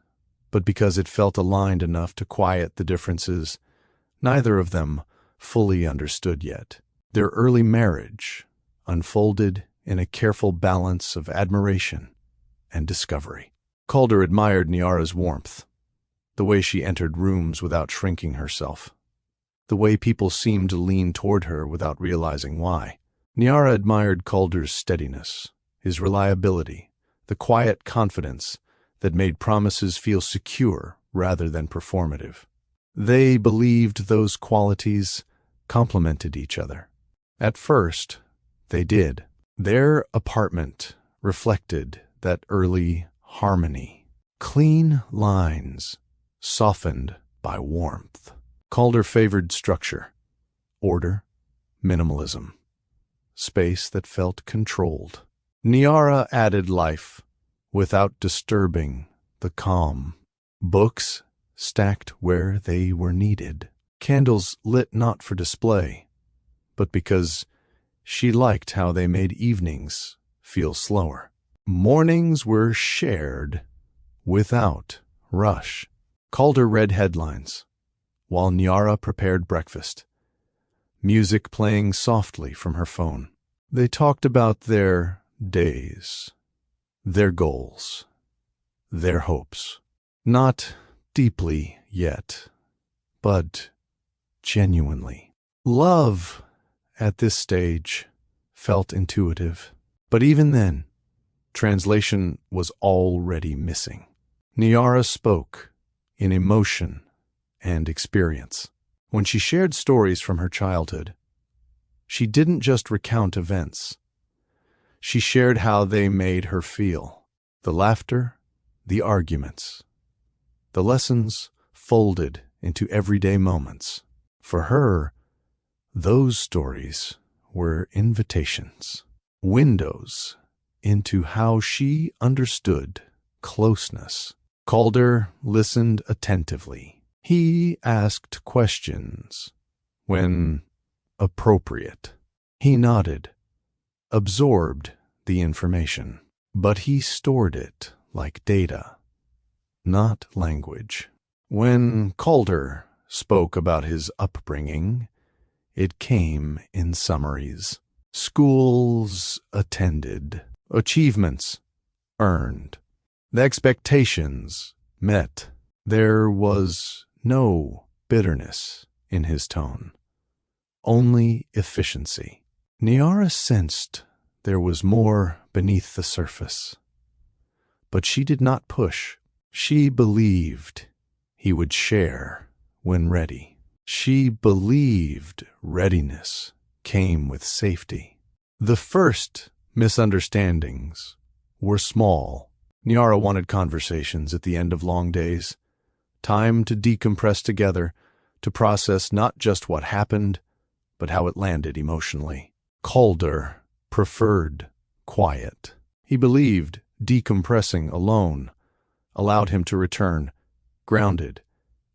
but because it felt aligned enough to quiet the differences neither of them fully understood yet. Their early marriage unfolded in a careful balance of admiration and discovery. Calder admired Nyara's warmth, the way she entered rooms without shrinking herself, the way people seemed to lean toward her without realizing why. Nyara admired Calder's steadiness, his reliability, the quiet confidence that made promises feel secure rather than performative. They believed those qualities complemented each other. At first, they did. Their apartment reflected that early harmony. Clean lines, softened by warmth. Calder favored structure, order, minimalism, space that felt controlled. Nyara added life without disturbing the calm. Books stacked where they were needed. Candles lit not for display, but because she liked how they made evenings feel slower. Mornings were shared without rush. Calder read headlines, while Nyara prepared breakfast, music playing softly from her phone. They talked about their days, their goals, their hopes. Not deeply yet, but genuinely. Love, at this stage, felt intuitive. But even then, translation was already missing. Nyara spoke in emotion and experience. When she shared stories from her childhood, she didn't just recount events. She shared how they made her feel. The laughter, the arguments, the lessons folded into everyday moments. For her, those stories were invitations, windows into how she understood closeness. Calder listened attentively. He asked questions when appropriate. He nodded, absorbed the information, but he stored it like data, not language. When Calder spoke about his upbringing, it came in summaries. Schools attended, achievements earned, the expectations met. There was no bitterness in his tone, only efficiency. Nyara sensed there was more beneath the surface, but she did not push. She believed he would share when ready. She believed readiness came with safety. The first misunderstandings were small. Nyara wanted conversations at the end of long days, time to decompress together, to process not just what happened, but how it landed emotionally. Calder preferred quiet. He believed decompressing alone allowed him to return, grounded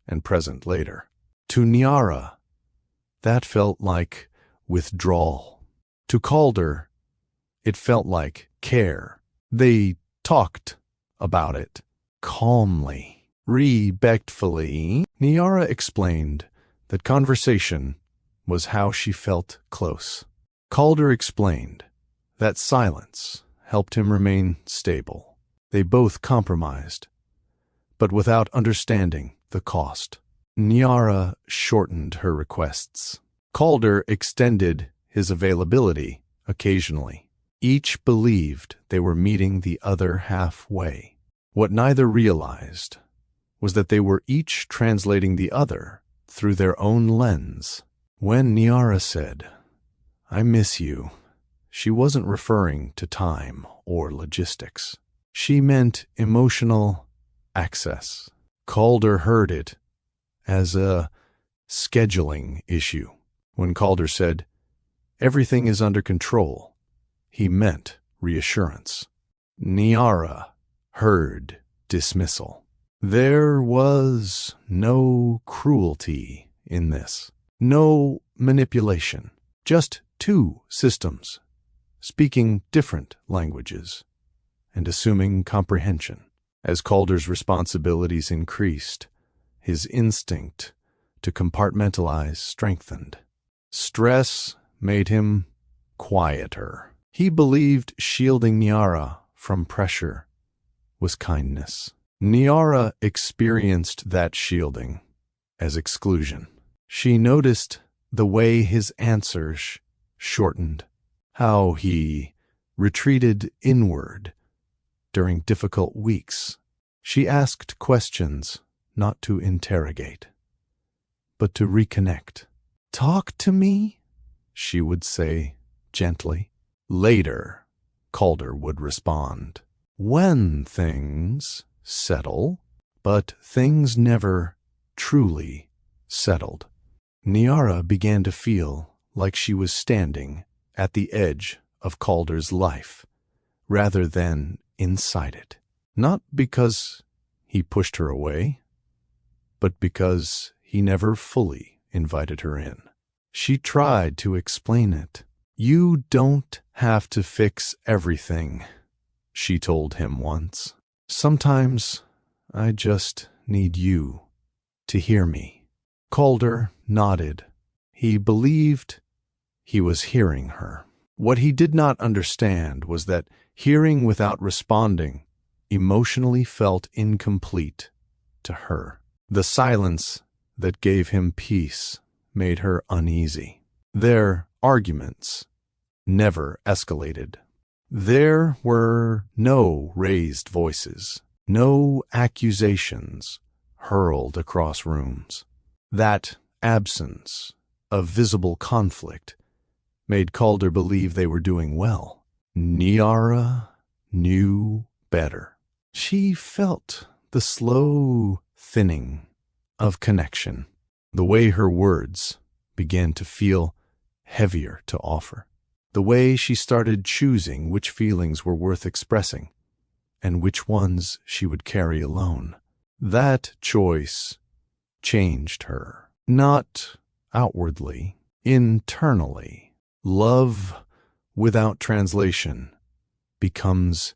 and present later. To Nyara, that felt like withdrawal. To Calder, it felt like care. They talked about it, calmly, respectfully. Niara explained that conversation was how she felt close. Calder explained that silence helped him remain stable. They both compromised, but without understanding the cost. Niara shortened her requests. Calder extended his availability occasionally. Each believed they were meeting the other halfway. What neither realized was that they were each translating the other through their own lens. When Niara said, "I miss you," she wasn't referring to time or logistics. She meant emotional access. Calder heard it as a scheduling issue. When Calder said, "Everything is under control," he meant reassurance. Niara heard dismissal. There was no cruelty in this, no manipulation, just two systems speaking different languages and assuming comprehension. As Calder's responsibilities increased, his instinct to compartmentalize strengthened. Stress made him quieter. He believed shielding Niara from pressure was kindness. Niara experienced that shielding as exclusion. She noticed the way his answers shortened, how he retreated inward during difficult weeks. She asked questions not to interrogate, but to reconnect. "Talk to me," she would say gently. Later, Calder would respond, "When things settle," but things never truly settled. Niara began to feel like she was standing at the edge of Calder's life, rather than inside it. Not because he pushed her away, but because he never fully invited her in. She tried to explain it. "You don't have to fix everything," she told him once. "Sometimes I just need you to hear me." Calder nodded. He believed he was hearing her. What he did not understand was that hearing without responding emotionally felt incomplete to her. The silence that gave him peace made her uneasy. Their arguments never escalated. There were no raised voices, no accusations hurled across rooms. That absence of visible conflict made Calder believe they were doing well. Niara knew better. She felt the slow thinning of connection, the way her words began to feel heavier to offer, the way she started choosing which feelings were worth expressing and which ones she would carry alone. That choice changed her, not outwardly, internally. Love without translation becomes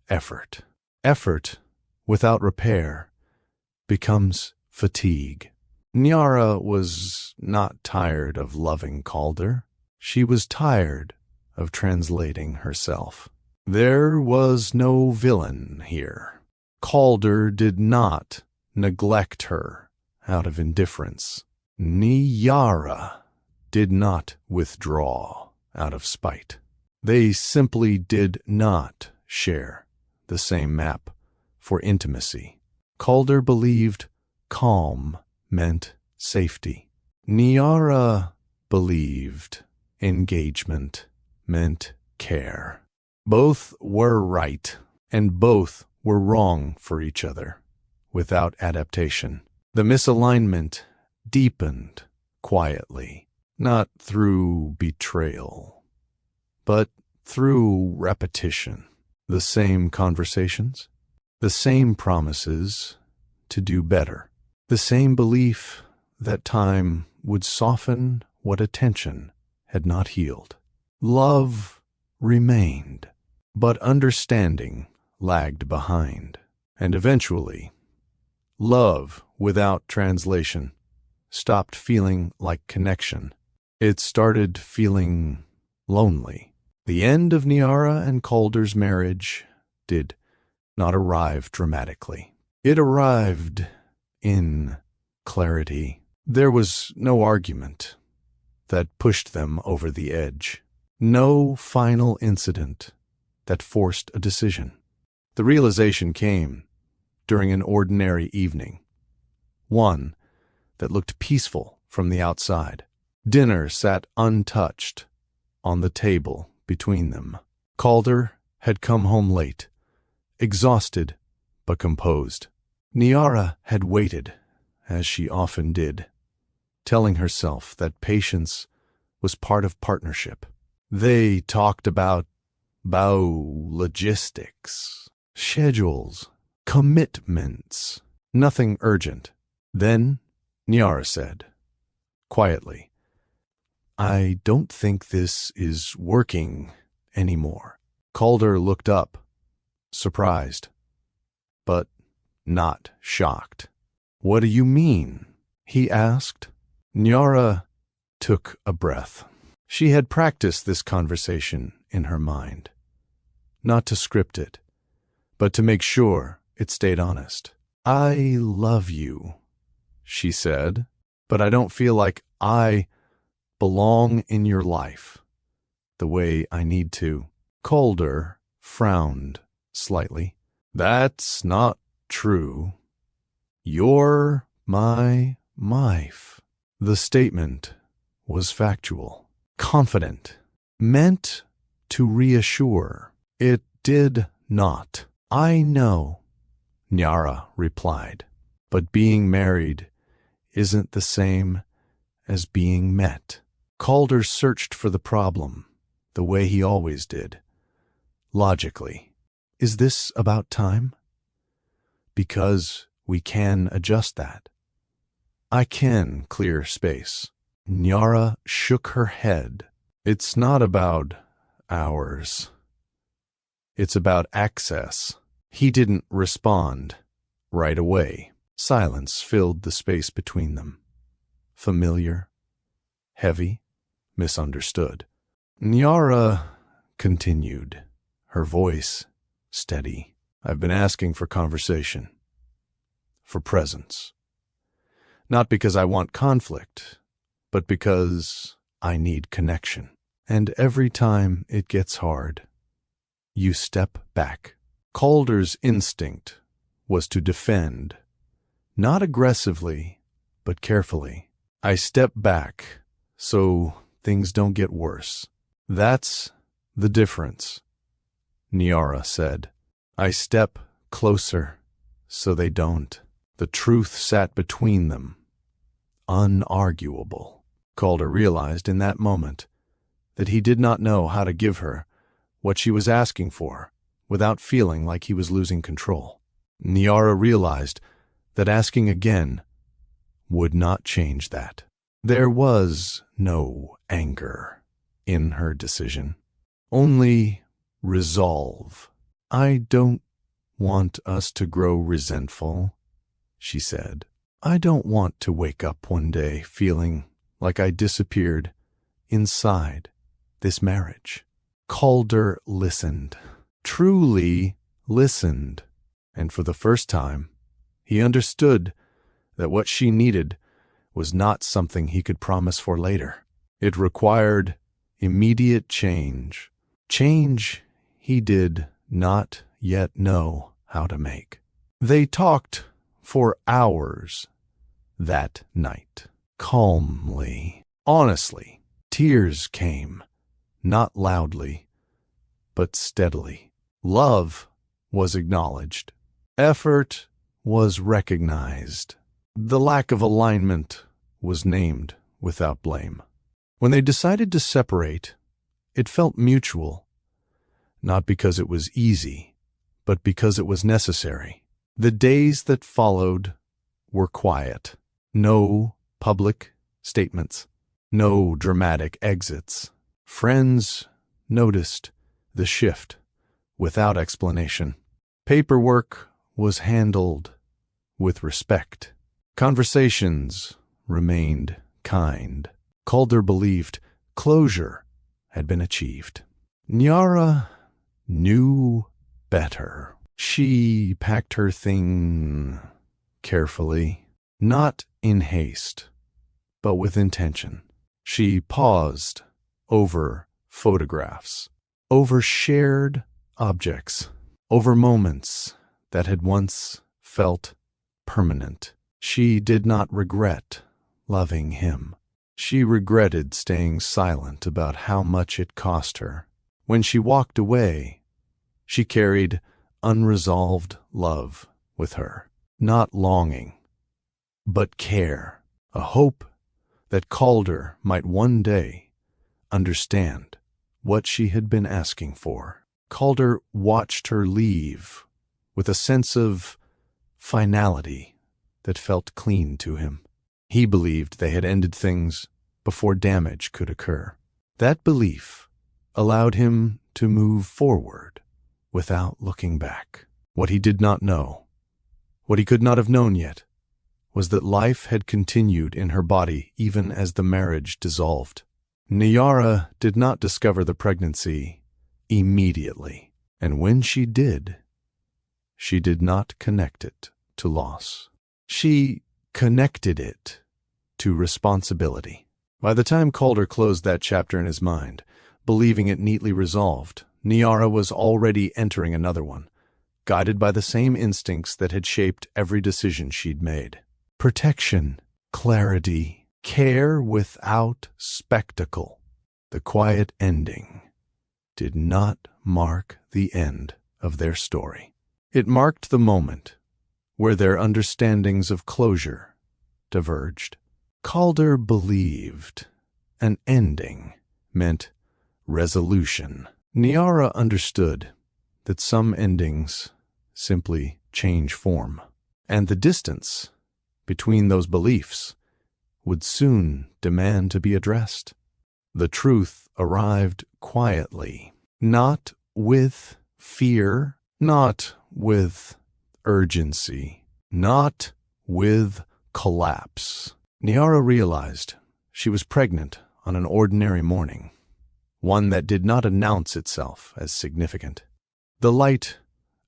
effort. Effort without repair becomes fatigue. Niara was not tired of loving Calder. She was tired of translating herself. There was no villain here. Calder did not neglect her out of indifference. Niara did not withdraw out of spite. They simply did not share the same map for intimacy. Calder believed calm meant safety. Niara believed engagement meant care. Both were right, and both were wrong for each other, without adaptation. The misalignment deepened quietly, not through betrayal, but through repetition. The same conversations, the same promises to do better, the same belief that time would soften what attention had not healed. Love remained, but understanding lagged behind. And eventually, love without translation stopped feeling like connection. It started feeling lonely. The end of Niara and Calder's marriage did not arrive dramatically. It arrived in clarity. There was no argument that pushed them over the edge. No final incident that forced a decision. The realization came during an ordinary evening, one that looked peaceful from the outside. Dinner sat untouched on the table between them. Calder had come home late, exhausted but composed. Niara had waited, as she often did, telling herself that patience was part of partnership. They talked about logistics, schedules, commitments, nothing urgent. Then Niara said, quietly, "I don't think this is working anymore." Calder looked up, surprised, but not shocked. "What do you mean?" he asked. Niara took a breath. She had practiced this conversation in her mind, not to script it, but to make sure it stayed honest. "I love you," she said, "but I don't feel like I belong in your life the way I need to." Calder frowned slightly. "That's not true. You're my wife." The statement was factual, confident, meant to reassure. It did not. "I know," Niara replied, "but being married isn't the same as being met." Calder searched for the problem, the way he always did, logically. "Is this about time?" "Because we can adjust that. I can clear space." Niara shook her head. "It's not about hours. It's about access." He didn't respond right away. Silence filled the space between them. Familiar, heavy, misunderstood. Niara continued, her voice steady. "I've been asking for conversation, for presence. Not because I want conflict, but because I need connection. And every time it gets hard, you step back." Calder's instinct was to defend, not aggressively, but carefully. "I step back so things don't get worse. That's the difference," Niara said. "I step closer so they don't." The truth sat between them, unarguable. Calder realized in that moment that he did not know how to give her what she was asking for without feeling like he was losing control. Niara realized that asking again would not change that. There was no anger in her decision, only resolve. "I don't want us to grow resentful," she said. "I don't want to wake up one day feeling like I disappeared inside this marriage." Calder listened, truly listened, and for the first time, he understood that what she needed was not something he could promise for later. It required immediate change, change he did not yet know how to make. They talked for hours that night, calmly, honestly. Tears came, not loudly, but steadily. Love was acknowledged. Effort was recognized. The lack of alignment was named without blame. When they decided to separate, it felt mutual, not because it was easy, but because it was necessary. The days that followed were quiet. No public statements, no dramatic exits. Friends noticed the shift without explanation. Paperwork was handled with respect. Conversations remained kind. Calder believed closure had been achieved. Nyara knew better. She packed her thing carefully, not in haste, but with intention. She paused over photographs, over shared objects, over moments that had once felt permanent. She did not regret loving him. She regretted staying silent about how much it cost her. When she walked away, she carried unresolved love with her, not longing, but care, a hope that Calder might one day understand what she had been asking for. Calder watched her leave with a sense of finality that felt clean to him. He believed they had ended things before damage could occur. That belief allowed him to move forward without looking back. What he did not know, what he could not have known yet, was that life had continued in her body even as the marriage dissolved. Nyara did not discover the pregnancy immediately, and when she did not connect it to loss. She connected it to responsibility. By the time Calder closed that chapter in his mind, believing it neatly resolved, Nyara was already entering another one, guided by the same instincts that had shaped every decision she'd made. Protection, clarity, care without spectacle. The quiet ending did not mark the end of their story. It marked the moment where their understandings of closure diverged. Calder believed an ending meant resolution. Nyara understood that some endings simply change form, and the distance between those beliefs would soon demand to be addressed. The truth arrived quietly, not with fear, not with urgency, not with collapse. Nyara realized she was pregnant on an ordinary morning, one that did not announce itself as significant. The light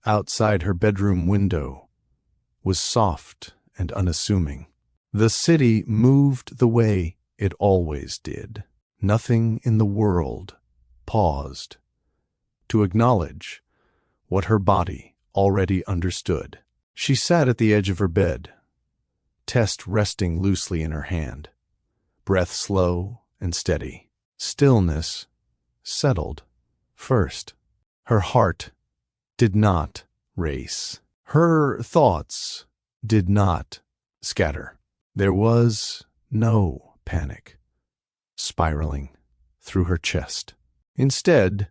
outside her bedroom window was soft and unassuming. The city moved the way it always did. Nothing in the world paused to acknowledge what her body already understood. She sat at the edge of her bed, test resting loosely in her hand, breath slow and steady. Stillness settled first. Her heart did not race. Her thoughts did not scatter. There was no panic spiraling through her chest. Instead,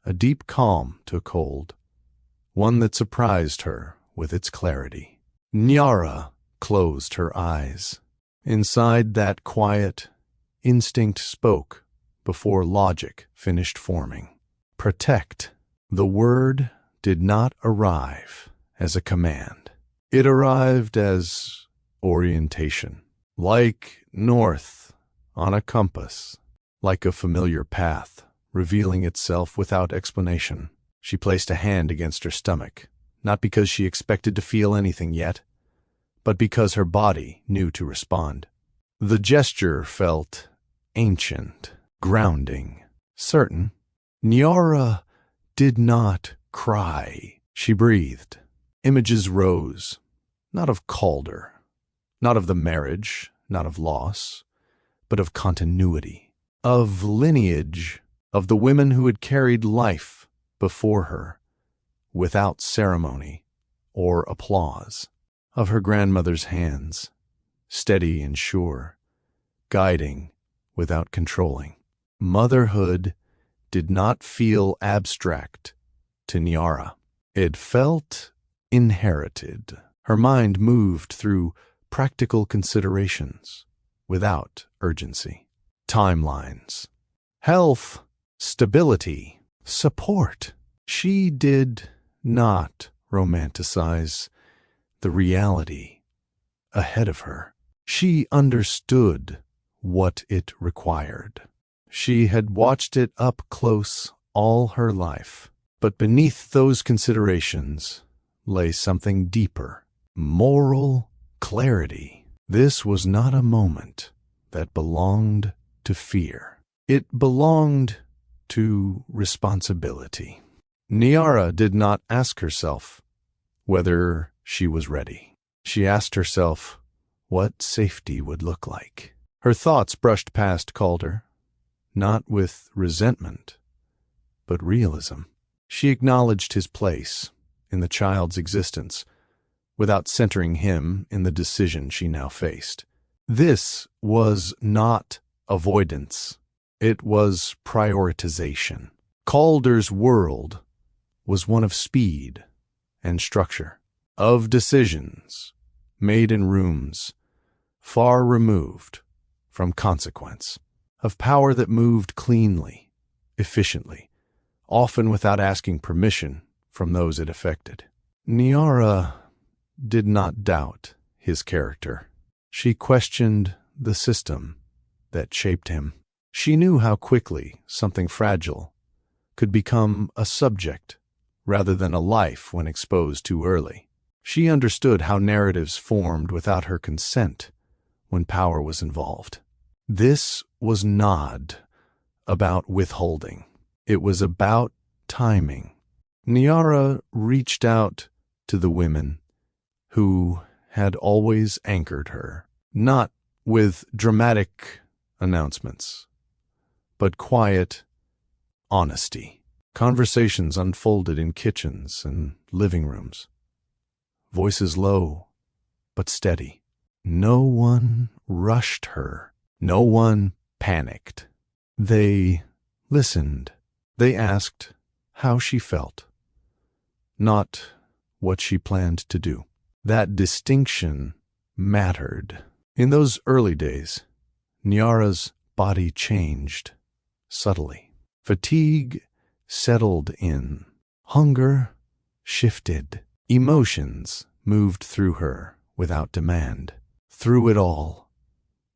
a deep calm took hold, one that surprised her with its clarity. Nyara closed her eyes. Inside that quiet, instinct spoke before logic finished forming. Protect. The word did not arrive as a command. It arrived as orientation, like north on a compass, like a familiar path revealing itself without explanation. She placed a hand against her stomach, not because she expected to feel anything yet, but because her body knew to respond. The gesture felt ancient, grounding, certain. Nyara did not cry. She breathed. Images rose, not of Calder, not of the marriage, not of loss, but of continuity, of lineage, of the women who had carried life before her, without ceremony or applause, of her grandmother's hands, steady and sure, guiding without controlling. Motherhood did not feel abstract to Nyara. It felt inherited. Her mind moved through practical considerations without urgency. Timelines, health, stability, support. She did not romanticize the reality ahead of her. She understood what it required. She had watched it up close all her life. But beneath those considerations lay something deeper: moral clarity. This was not a moment that belonged to fear. It belonged to responsibility. Niara did not ask herself whether she was ready. She asked herself what safety would look like. Her thoughts brushed past Calder, not with resentment, but realism. She acknowledged his place in the child's existence without centering him in the decision she now faced. This was not avoidance. It was prioritization. Calder's world was one of speed and structure, of decisions made in rooms far removed from consequence, of power that moved cleanly, efficiently, often without asking permission from those it affected. Niara did not doubt his character. She questioned the system that shaped him. She knew how quickly something fragile could become a subject rather than a life when exposed too early. She understood how narratives formed without her consent when power was involved. This was not about withholding. It was about timing. Niara reached out to the women who had always anchored her, not with dramatic announcements, but quiet honesty. Conversations unfolded in kitchens and living rooms, voices low but steady. No one rushed her. No one panicked. They listened. They asked how she felt, not what she planned to do. That distinction mattered. In those early days, Niara's body changed subtly. Fatigue settled in. Hunger shifted. Emotions moved through her without demand. Through it all,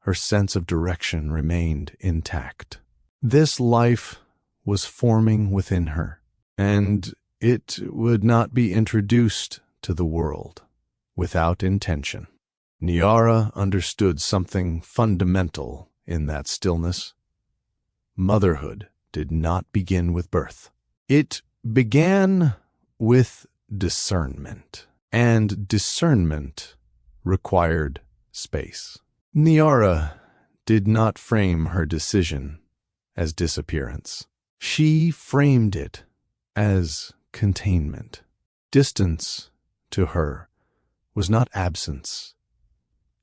her sense of direction remained intact. This life was forming within her, and it would not be introduced to the world without intention. Niara understood something fundamental in that stillness. Motherhood did not begin with birth. It began with discernment, and discernment required space. Niara did not frame her decision as disappearance. She framed it as containment. Distance, to her, was not absence.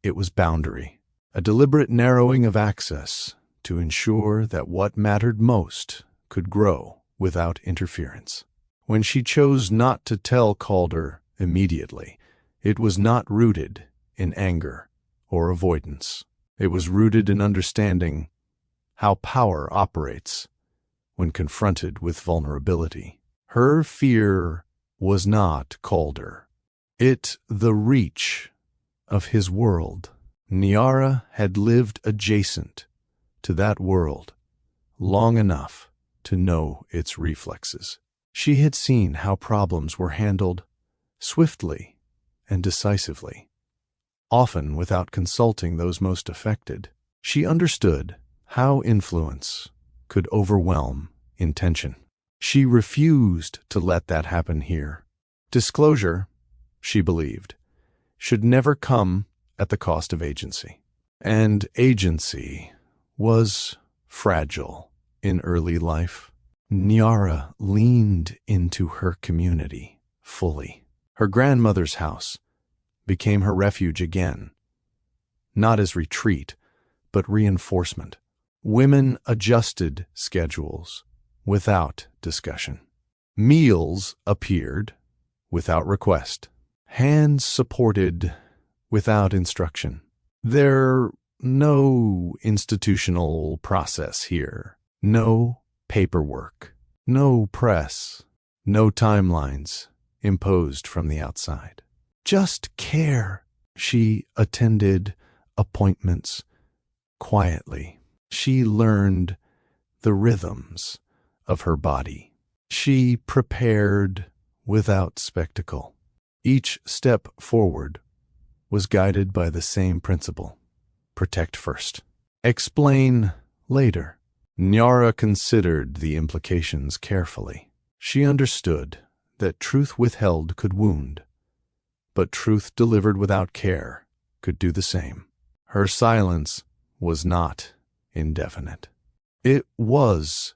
It was boundary, a deliberate narrowing of access to ensure that what mattered most could grow without interference. When she chose not to tell Calder immediately, it was not rooted in anger or avoidance. It was rooted in understanding how power operates when confronted with vulnerability. Her fear was not Calder. It the reach of his world. Niara had lived adjacent to that world long enough to know its reflexes. She had seen how problems were handled swiftly and decisively, often without consulting those most affected. She understood how influence could overwhelm intention. She refused to let that happen here. Disclosure, she believed, should never come at the cost of agency. And agency was fragile in early life. Niara leaned into her community fully. Her grandmother's house became her refuge again, not as retreat, but reinforcement. Women adjusted schedules without discussion. Meals appeared without request. Hands supported without instruction. There no institutional process here. No paperwork. No press. No timelines imposed from the outside. Just care. She attended appointments quietly. She learned the rhythms of her body. She prepared without spectacle. Each step forward was guided by the same principle: protect first, explain later. Nyara considered the implications carefully. She understood that truth withheld could wound, but truth delivered without care could do the same. Her silence was not indefinite. It was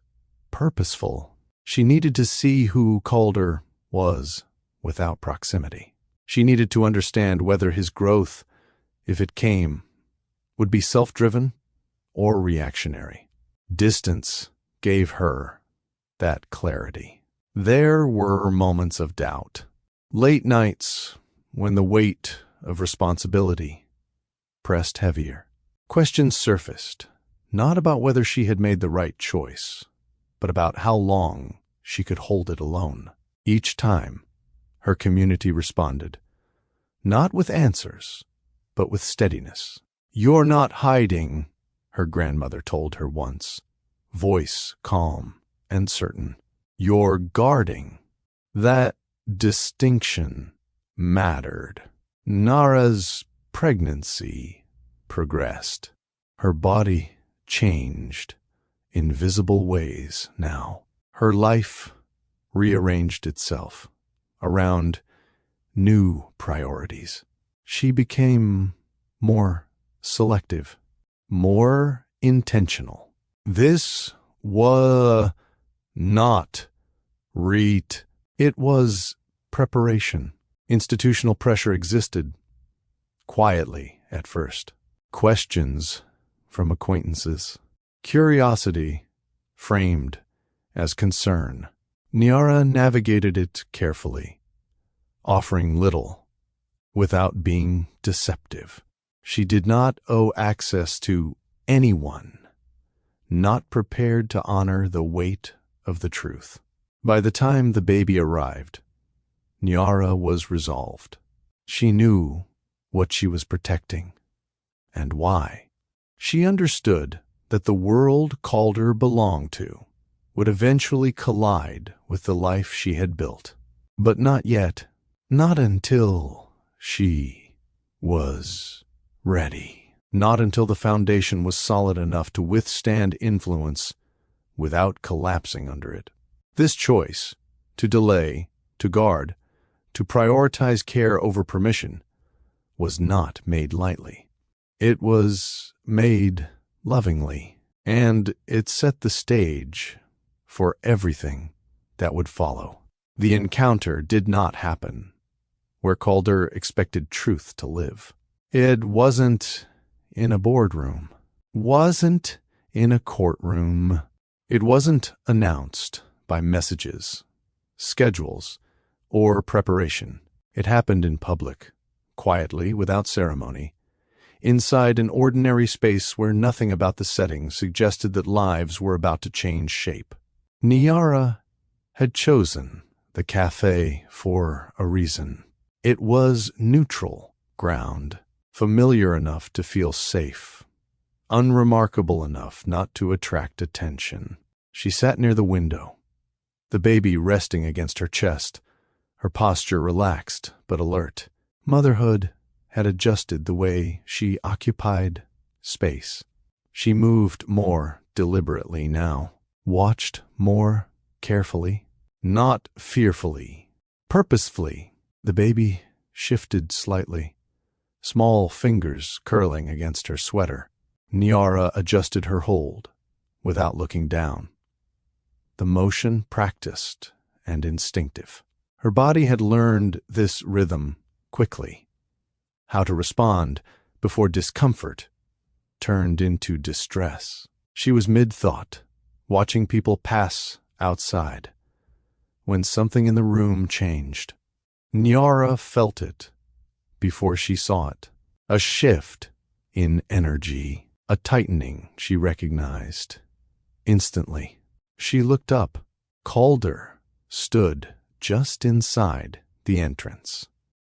purposeful. She needed to see who Calder was without proximity. She needed to understand whether his growth, if it came, would be self-driven or reactionary. Distance gave her that clarity. There were moments of doubt. Late nights when the weight of responsibility pressed heavier. Questions surfaced, not about whether she had made the right choice, but about how long she could hold it alone. Each time, her community responded, not with answers, but with steadiness. "You're not hiding," her grandmother told her once, voice calm and certain. "You're guarding." That distinction mattered. Nara's pregnancy progressed. Her body changed in visible ways now. Her life rearranged itself around new priorities. She became more selective, more intentional. This was not it was preparation. Institutional pressure existed, quietly at first. Questions from acquaintances. Curiosity framed as concern. Nyara navigated it carefully, offering little without being deceptive. She did not owe access to anyone not prepared to honor the weight of the truth. By the time the baby arrived, Nyara was resolved. She knew what she was protecting and why. She understood that the world Calder belonged to would eventually collide with the life she had built. But not yet. Not until she was ready. Not until the foundation was solid enough to withstand influence without collapsing under it. This choice, to delay, to guard, to prioritize care over permission, was not made lightly. It was made lovingly, and it set the stage for everything that would follow. The encounter did not happen where Calder expected truth to live. It wasn't in a boardroom, wasn't in a courtroom. It wasn't announced by messages, schedules, or preparation. It happened in public, quietly, without ceremony, inside an ordinary space where nothing about the setting suggested that lives were about to change shape. Nyara had chosen the cafe for a reason. It was neutral ground, familiar enough to feel safe, unremarkable enough not to attract attention. She sat near the window, the baby resting against her chest, her posture relaxed but alert. Motherhood had adjusted the way she occupied space. She moved more deliberately now, watched more carefully, not fearfully, purposefully. The baby shifted slightly, small fingers curling against her sweater. Nyara adjusted her hold without looking down. The motion practiced and instinctive. Her body had learned this rhythm quickly, how to respond before discomfort turned into distress. She was mid-thought, watching people pass outside, when something in the room changed. Nyara felt it before she saw it. A shift in energy, a tightening she recognized instantly. She looked up. Calder stood just inside the entrance.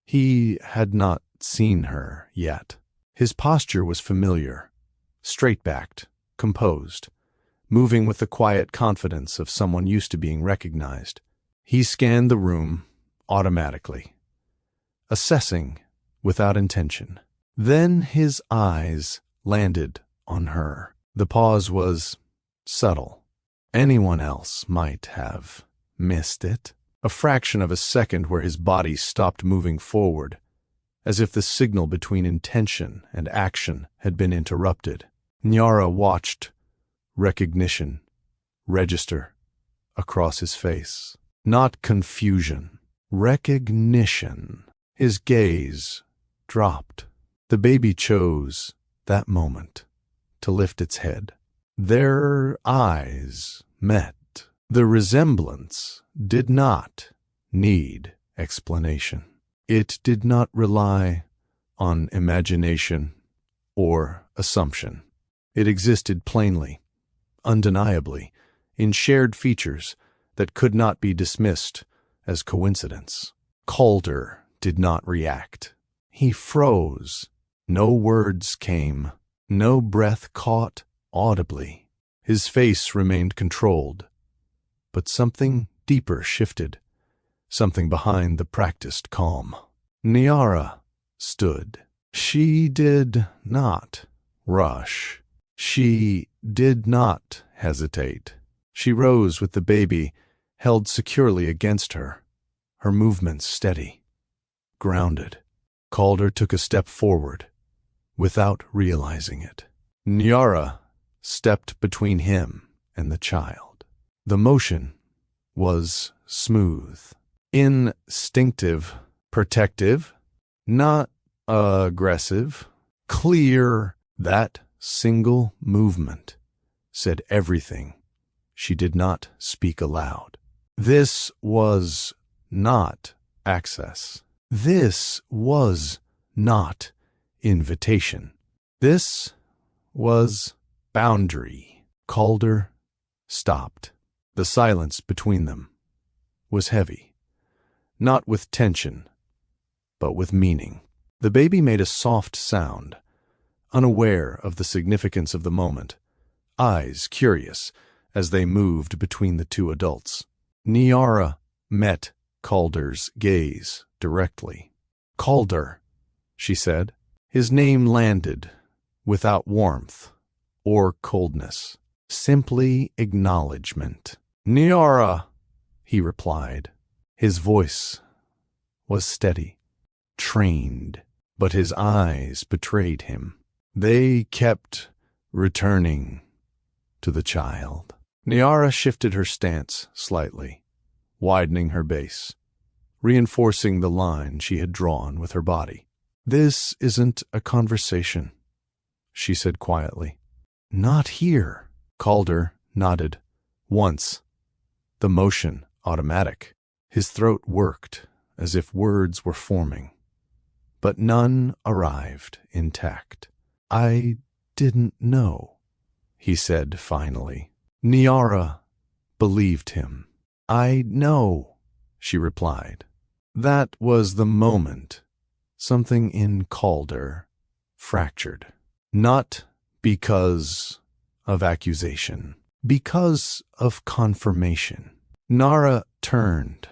He had not seen her yet. His posture was familiar, straight-backed, composed, moving with the quiet confidence of someone used to being recognized. He scanned the room automatically, assessing without intention. Then his eyes landed on her. The pause was subtle. Anyone else might have missed it. A fraction of a second where his body stopped moving forward, as if the signal between intention and action had been interrupted. Nyara watched recognition register across his face. Not confusion, recognition. His gaze dropped. The baby chose that moment to lift its head. Their eyes met. The resemblance did not need explanation. It did not rely on imagination or assumption. It existed plainly, undeniably, in shared features that could not be dismissed as coincidence. Calder did not react. He froze. No words came. No breath caught audibly. His face remained controlled, but something deeper shifted, something behind the practiced calm. Nyara stood. She did not rush. She did not hesitate. She rose with the baby held securely against her, her movements steady, grounded. Calder took a step forward, without realizing it. Nyara stepped between him and the child. The motion was smooth, instinctive, protective, not aggressive, clear. That single movement said everything she did not speak aloud. This was not access. This was not invitation. This was boundary. Calder stopped. The silence between them was heavy, not with tension, but with meaning. The baby made a soft sound, unaware of the significance of the moment, eyes curious as they moved between the two adults. Nyara met Calder's gaze directly. "Calder," she said. His name landed without warmth or coldness, simply acknowledgement. "Nyara," he replied. His voice was steady, trained, but his eyes betrayed him. They kept returning to the child. Nyara shifted her stance slightly, widening her base, reinforcing the line she had drawn with her body. "This isn't a conversation," she said quietly. "Not here." Calder nodded. Once, the motion automatic. His throat worked as if words were forming, but none arrived intact. "I didn't know," he said finally. Nyara believed him. "I know," she replied. That was the moment something in Calder fractured. Not because of accusation, because of confirmation. Nara turned,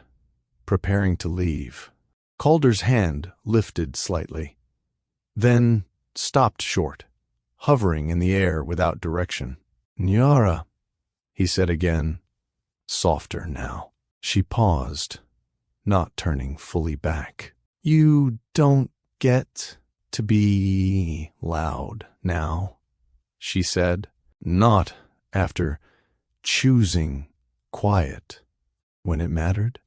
preparing to leave. Calder's hand lifted slightly, then stopped short, hovering in the air without direction. "Nyara," he said again, softer now. She paused, not turning fully back. "You don't get to be loud now," she said. "Not after choosing quiet when it mattered."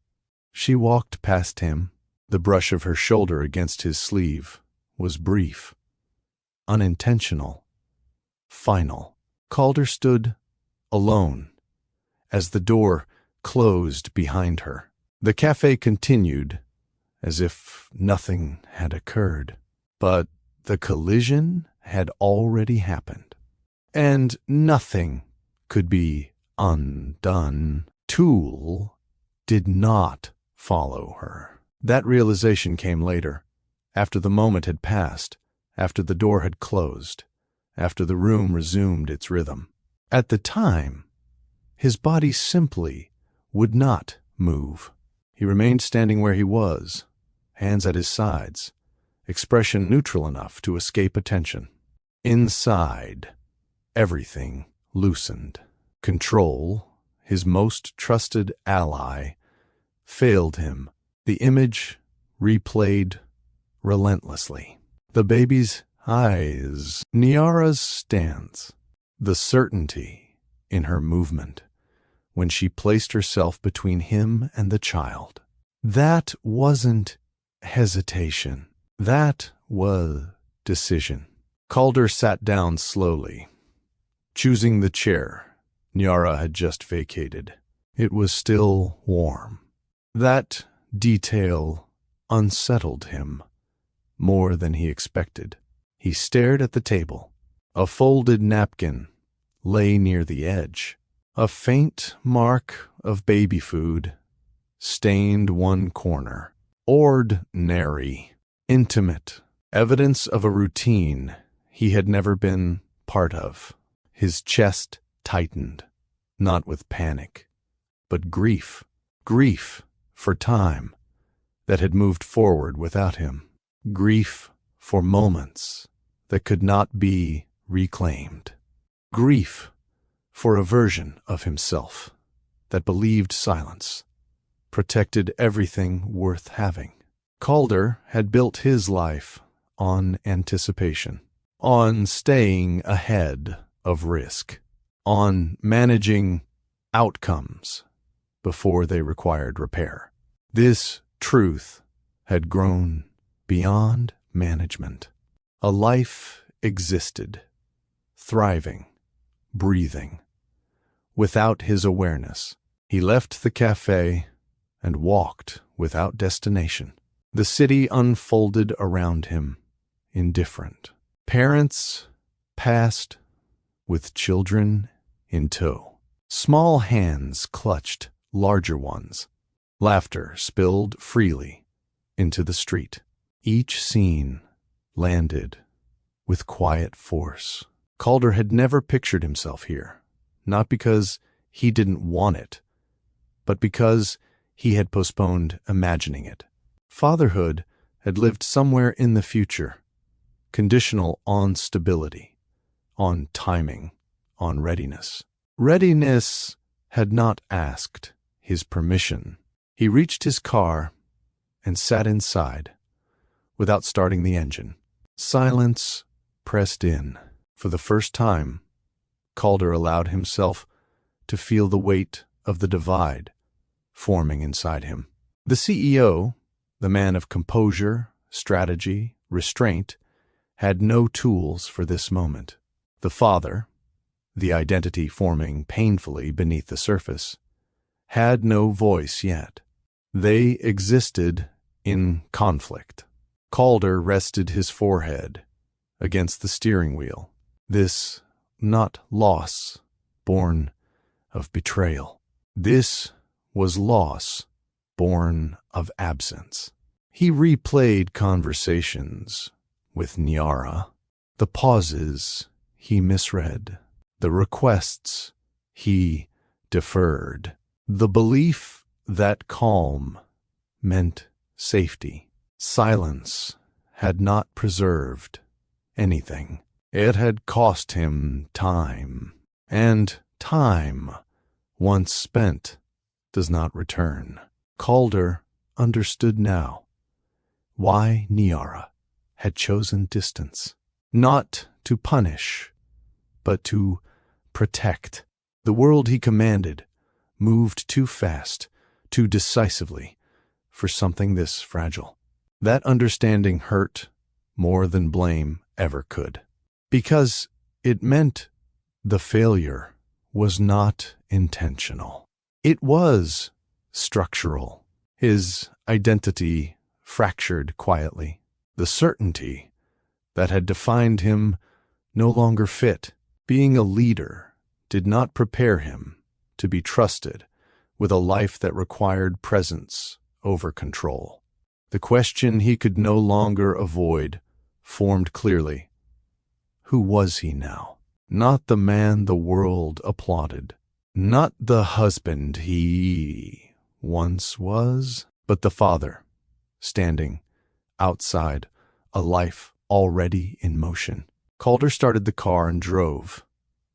She walked past him. The brush of her shoulder against his sleeve was brief, unintentional, final. Calder stood alone as the door closed behind her. The cafe continued as if nothing had occurred, but the collision had already happened, and nothing could be undone. Tool did not follow her. That realization came later, after the moment had passed, after the door had closed, after the room resumed its rhythm. At the time, his body simply would not move. He remained standing where he was, hands at his sides, expression neutral enough to escape attention. Inside, everything loosened. Control, his most trusted ally, failed him. The image replayed relentlessly. The baby's eyes, Niara's stance, the certainty in her movement when she placed herself between him and the child. That wasn't hesitation. That was decision. Calder sat down slowly, choosing the chair Niara had just vacated. It was still warm. That detail unsettled him more than he expected. He stared at the table. A folded napkin lay near the edge. A faint mark of baby food stained one corner. Ordinary, intimate, evidence of a routine he had never been part of. His chest tightened, not with panic, but grief. Grief for time that had moved forward without him. Grief for moments that could not be reclaimed. Grief for a version of himself that believed silence protected everything worth having. Calder had built his life on anticipation, on staying ahead of risk, on managing outcomes before they required repair. This truth had grown beyond management. A life existed, thriving, breathing, without his awareness. He left the cafe and walked without destination. The city unfolded around him, indifferent. Parents passed with children in tow. Small hands clutched larger ones. Laughter spilled freely into the street. Each scene landed with quiet force. Calder had never pictured himself here, not because he didn't want it, but because he had postponed imagining it. Fatherhood had lived somewhere in the future, conditional on stability, on timing, on readiness. Readiness had not asked his permission. He reached his car and sat inside without starting the engine. Silence pressed in. For the first time, Calder allowed himself to feel the weight of the divide forming inside him. The CEO, the man of composure, strategy, restraint, had no tools for this moment. The father, the identity forming painfully beneath the surface, had no voice yet. They existed in conflict. Calder rested his forehead against the steering wheel. This not loss born of betrayal. This was loss born of absence. He replayed conversations with Niara, the pauses he misread, the requests he deferred, the belief that calm meant safety. Silence had not preserved anything. It had cost him time, and time, once spent, does not return. Calder understood now why Niara had chosen distance, not to punish, but to protect. The world he commanded moved too fast, too decisively, for something this fragile. That understanding hurt more than blame ever could, because it meant the failure was not intentional. It was structural. His identity fractured quietly. The certainty that had defined him no longer fit. Being a leader did not prepare him to be trusted with a life that required presence over control. The question he could no longer avoid formed clearly. Who was he now? Not the man the world applauded. Not the husband he once was, but the father, standing outside a life already in motion. Calder started the car and drove,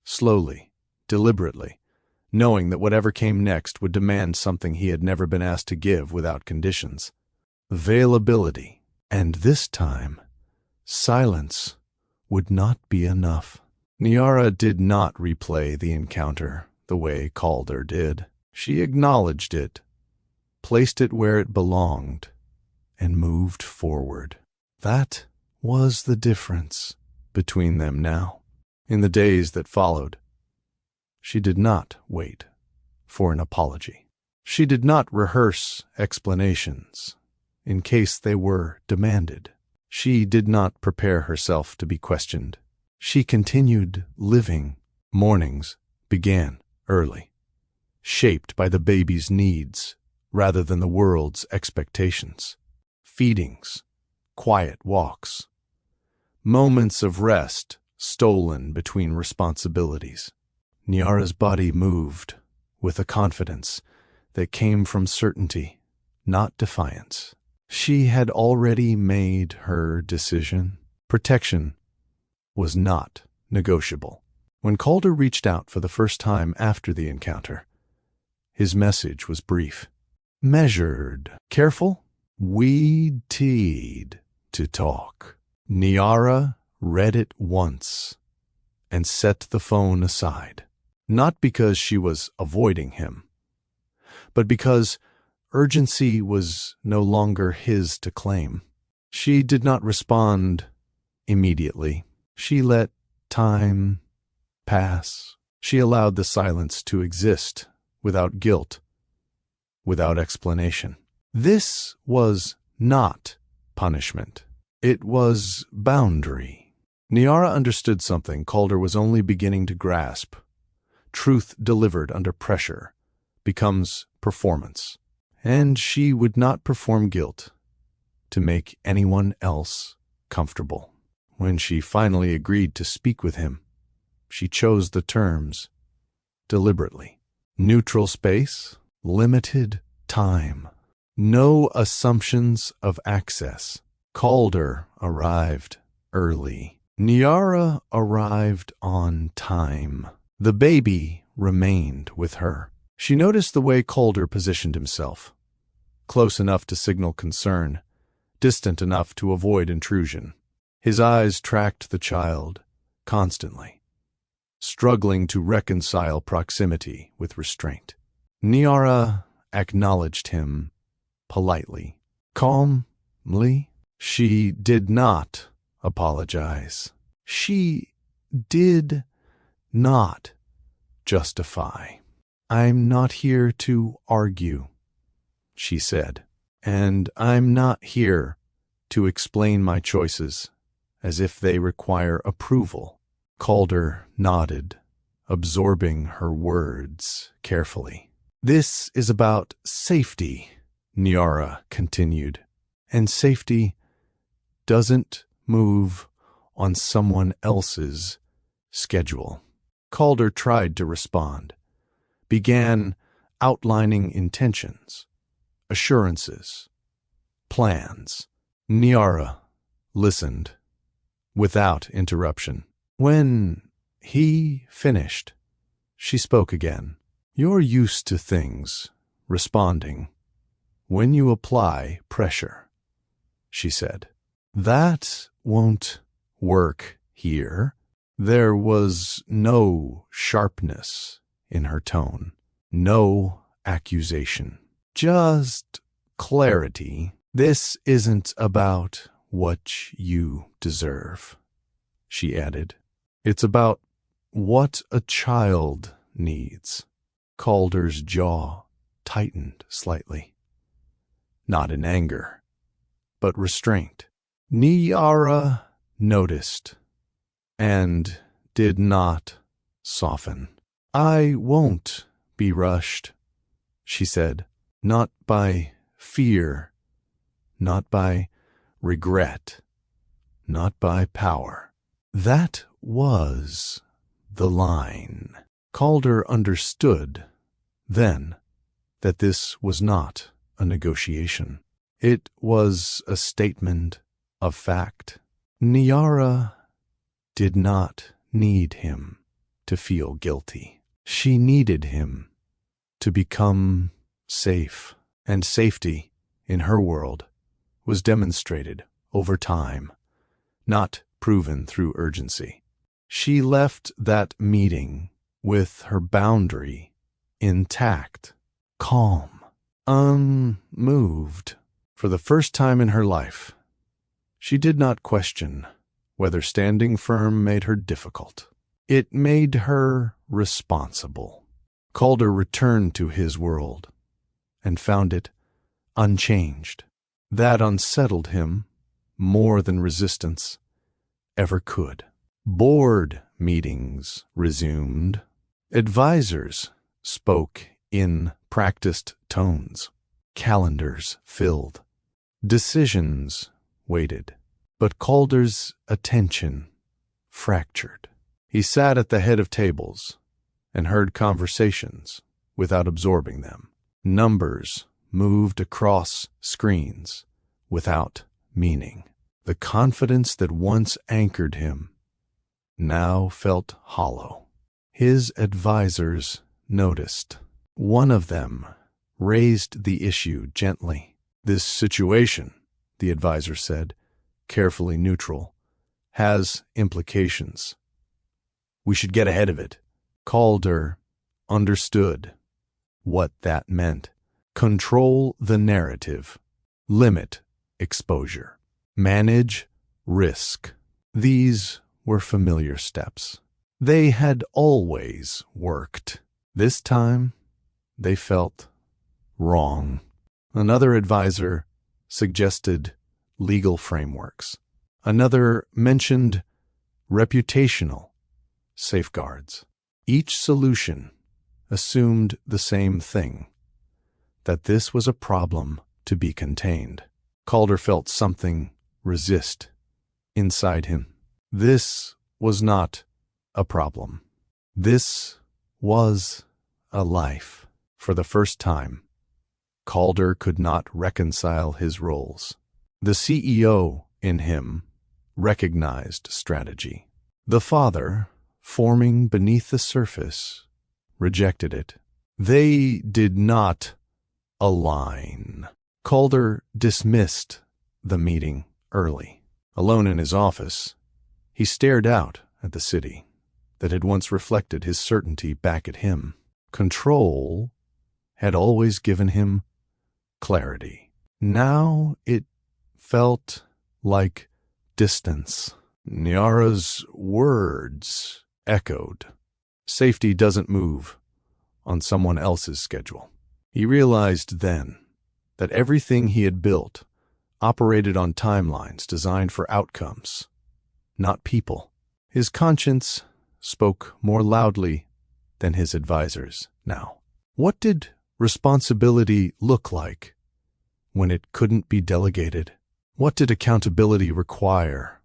slowly, deliberately, knowing that whatever came next would demand something he had never been asked to give without conditions. Availability. And this time, silence would not be enough. Niara did not replay the encounter the way Calder did. She acknowledged it, placed it where it belonged, and moved forward. That was the difference between them now. In the days that followed, she did not wait for an apology. She did not rehearse explanations in case they were demanded. She did not prepare herself to be questioned. She continued living. Mornings began early, shaped by the baby's needs rather than the world's expectations. Feedings, quiet walks, moments of rest stolen between responsibilities. Niara's body moved with a confidence that came from certainty, not defiance. She had already made her decision. Protection was not negotiable. When Calder reached out for the first time after the encounter, his message was brief. Measured, careful, we need to talk. Niara read it once and set the phone aside, not because she was avoiding him, but because urgency was no longer his to claim. She did not respond immediately. She let time pass. She allowed the silence to exist without guilt, without explanation. This was not punishment. It was boundary. Niara understood something Calder was only beginning to grasp. Truth delivered under pressure becomes performance. And she would not perform guilt to make anyone else comfortable. When she finally agreed to speak with him, she chose the terms deliberately. Neutral space, limited time, no assumptions of access. Calder arrived early. Niara arrived on time. The baby remained with her. She noticed the way Calder positioned himself, close enough to signal concern, distant enough to avoid intrusion. His eyes tracked the child constantly, struggling to reconcile proximity with restraint. Niara acknowledged him politely, calmly. She did not apologize. She did not justify. I'm not here to argue, she said, and I'm not here to explain my choices as if they require approval. Calder nodded, absorbing her words carefully. This is about safety, Niara continued, and safety doesn't move on someone else's schedule. Calder tried to respond, began outlining intentions, assurances, plans. Niara listened without interruption. When he finished, she spoke again. You're used to things responding when you apply pressure, she said. That won't work here. There was no sharpness in her tone, no accusation, just clarity. This isn't about what you deserve, she added. It's about what a child needs. Calder's jaw tightened slightly, not in anger, but restraint. Niara noticed and did not soften. I won't be rushed, she said, not by fear, not by regret, not by power. That was the line. Calder understood then that this was not a negotiation. It was a statement of fact. Niara did not need him to feel guilty. She needed him to become safe, and safety in her world was demonstrated over time, not proven through urgency. She left that meeting with her boundary intact, calm, unmoved. For the first time in her life, she did not question whether standing firm made her difficult. It made her responsible. Calder returned to his world and found it unchanged. That unsettled him more than resistance ever could. Board meetings resumed. Advisors spoke in practiced tones. Calendars filled. Decisions waited. But Calder's attention fractured. He sat at the head of tables and heard conversations without absorbing them. Numbers moved across screens without meaning. The confidence that once anchored him now felt hollow. His advisors noticed. One of them raised the issue gently. "This situation," the advisor said, carefully neutral, "has implications. We should get ahead of it." Calder understood what that meant. Control the narrative. Limit exposure. Manage risk. These were familiar steps. They had always worked. This time, they felt wrong. Another advisor suggested legal frameworks. Another mentioned reputational safeguards. Each solution assumed the same thing, that this was a problem to be contained. Calder felt something resist inside him. This was not a problem. This was a life. For the first time, Calder could not reconcile his roles. The CEO in him recognized strategy. The father, forming beneath the surface, rejected it. They did not align. Calder dismissed the meeting early. Alone in his office, he stared out at the city that had once reflected his certainty back at him. Control had always given him clarity. Now it felt like distance. Niara's words echoed. Safety doesn't move on someone else's schedule. He realized then that everything he had built operated on timelines designed for outcomes, not people. His conscience spoke more loudly than his advisors now. What did responsibility look like when it couldn't be delegated? What did accountability require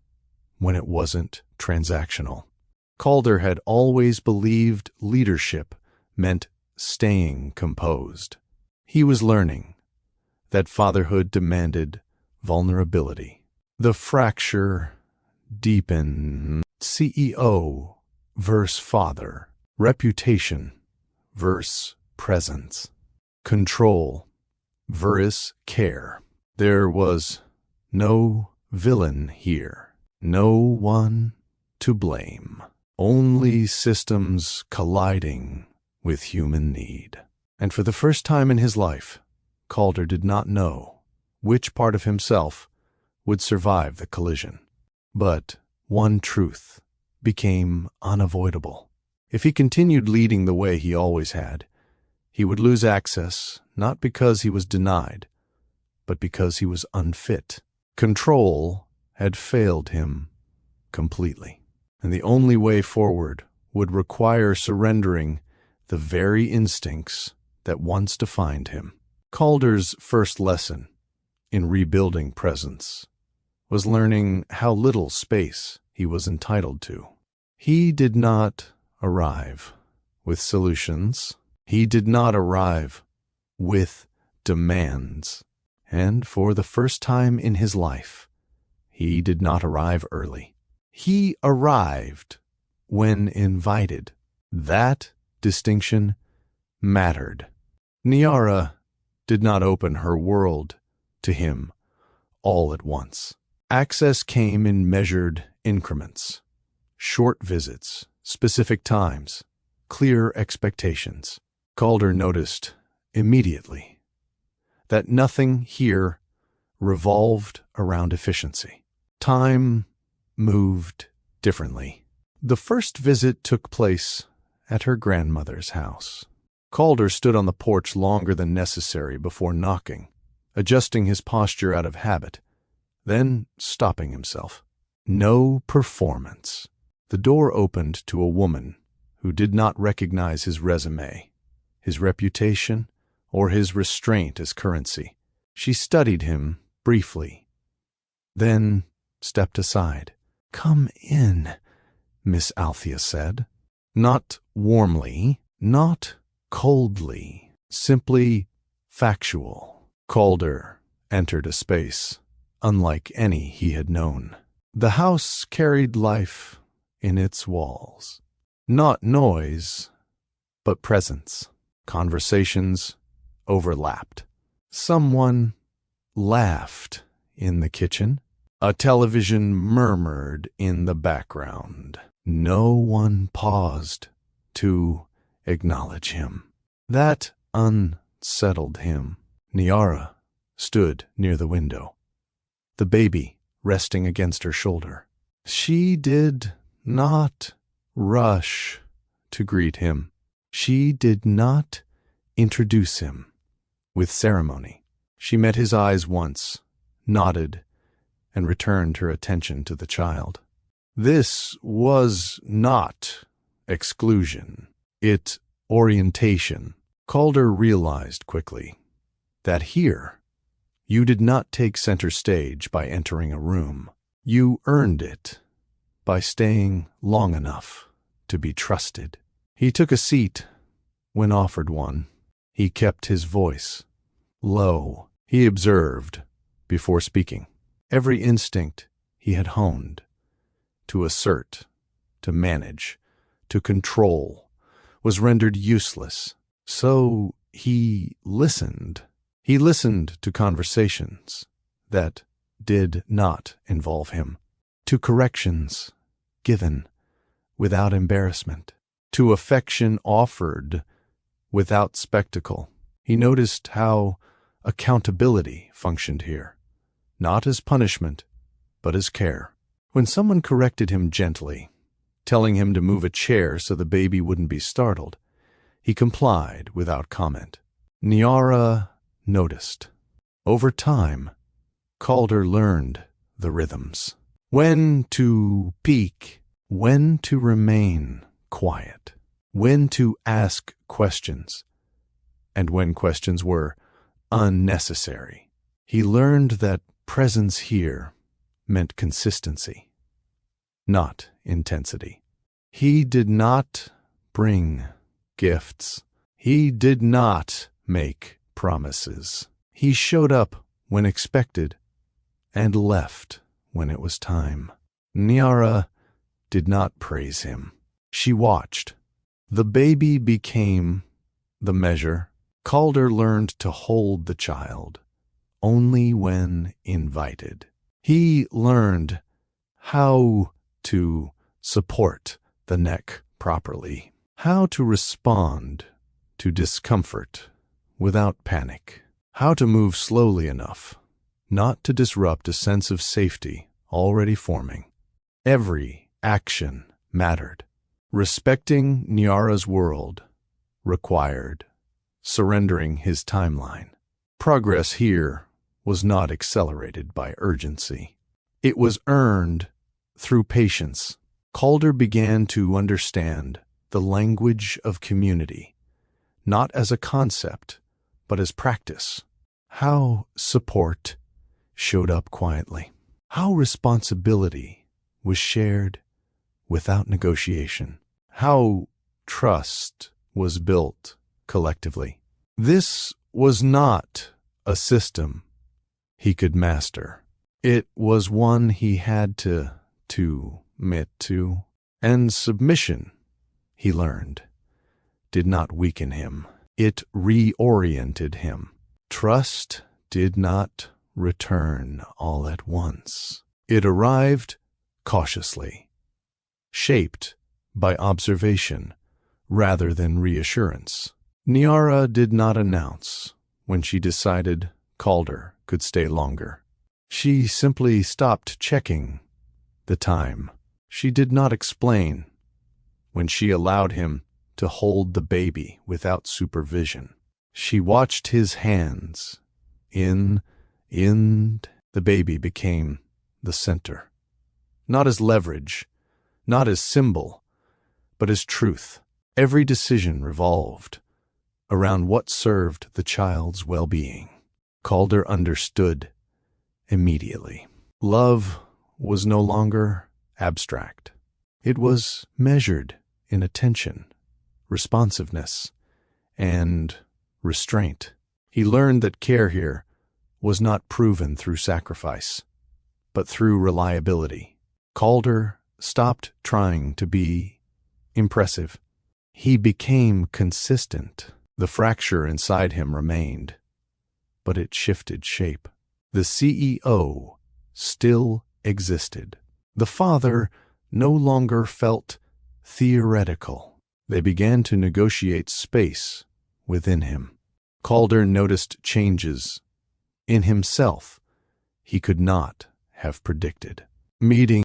when it wasn't transactional? Calder had always believed leadership meant staying composed. He was learning that fatherhood demanded vulnerability. The fracture deepened. CEO versus father. Reputation versus presence. Control versus care. There was no villain here. No one to blame. Only systems colliding with human need. And for the first time in his life, Calder did not know which part of himself would survive the collision. But one truth became unavoidable. If he continued leading the way he always had, he would lose access not because he was denied, but because he was unfit. Control had failed him completely, and the only way forward would require surrendering the very instincts that once defined him. Calder's first lesson in rebuilding presence, was learning how little space he was entitled to. He did not arrive with solutions. He did not arrive with demands. And for the first time in his life, he did not arrive early. He arrived when invited. That distinction mattered. Niara did not open her world to him all at once. Access came in measured increments, short visits, specific times, clear expectations. Calder noticed immediately that nothing here revolved around efficiency. Time moved differently. The first visit took place at her grandmother's house. Calder stood on the porch longer than necessary before knocking, adjusting his posture out of habit, then stopping himself. No performance. The door opened to a woman who did not recognize his resume, his reputation, or his restraint as currency. She studied him briefly, then stepped aside. "Come in," Miss Althea said. Not warmly, not coldly, simply factual. Calder entered a space unlike any he had known. The house carried life in its walls. Not noise, but presence. Conversations overlapped. Someone laughed in the kitchen. A television murmured in the background. No one paused to acknowledge him. That unsettled him. Niara stood near the window, the baby resting against her shoulder. She did not rush to greet him. She did not introduce him with ceremony. She met his eyes once, nodded, and returned her attention to the child. This was not exclusion. It orientation. Calder realized quickly that here, you did not take center stage by entering a room. You earned it by staying long enough to be trusted. He took a seat when offered one. He kept his voice low. He observed before speaking. Every instinct he had honed to assert, to manage, to control was rendered useless. So he listened. He listened to conversations that did not involve him, to corrections given without embarrassment, to affection offered without spectacle. He noticed how accountability functioned here, not as punishment, but as care. When someone corrected him gently, telling him to move a chair so the baby wouldn't be startled, he complied without comment. Niara noticed. Over time, Calder learned the rhythms. When to peak, when to remain quiet, when to ask questions, and when questions were unnecessary. He learned that presence here meant consistency, not intensity. He did not bring gifts. He did not make promises. He showed up when expected and left when it was time. Niara did not praise him. She watched. The baby became the measure. Calder learned to hold the child only when invited. He learned how to support the neck properly, how to respond to discomfort without panic, how to move slowly enough not to disrupt a sense of safety already forming. Every action mattered. Respecting Niara's world required surrendering his timeline. Progress here was not accelerated by urgency. It was earned through patience. Calder began to understand the language of community, not as a concept, but as practice. How support showed up quietly. How responsibility was shared without negotiation. How trust was built collectively. This was not a system he could master. It was one he had to admit to. And submission, he learned, did not weaken him. It reoriented him. Trust did not return all at once. It arrived cautiously, shaped by observation rather than reassurance. Niara did not announce when she decided Calder could stay longer. She simply stopped checking the time. She did not explain when she allowed him to hold the baby without supervision. She watched his hands. The baby became the center. Not as leverage, not as symbol, but as truth. Every decision revolved around what served the child's well-being. Calder understood immediately. Love was no longer abstract. It was measured in attention, responsiveness, and restraint. He learned that care here was not proven through sacrifice, but through reliability. Calder stopped trying to be impressive. He became consistent. The fracture inside him remained, but it shifted shape. The CEO still existed. The father no longer felt theoretical. They began to negotiate space within him. Calder noticed changes in himself he could not have predicted. Meeting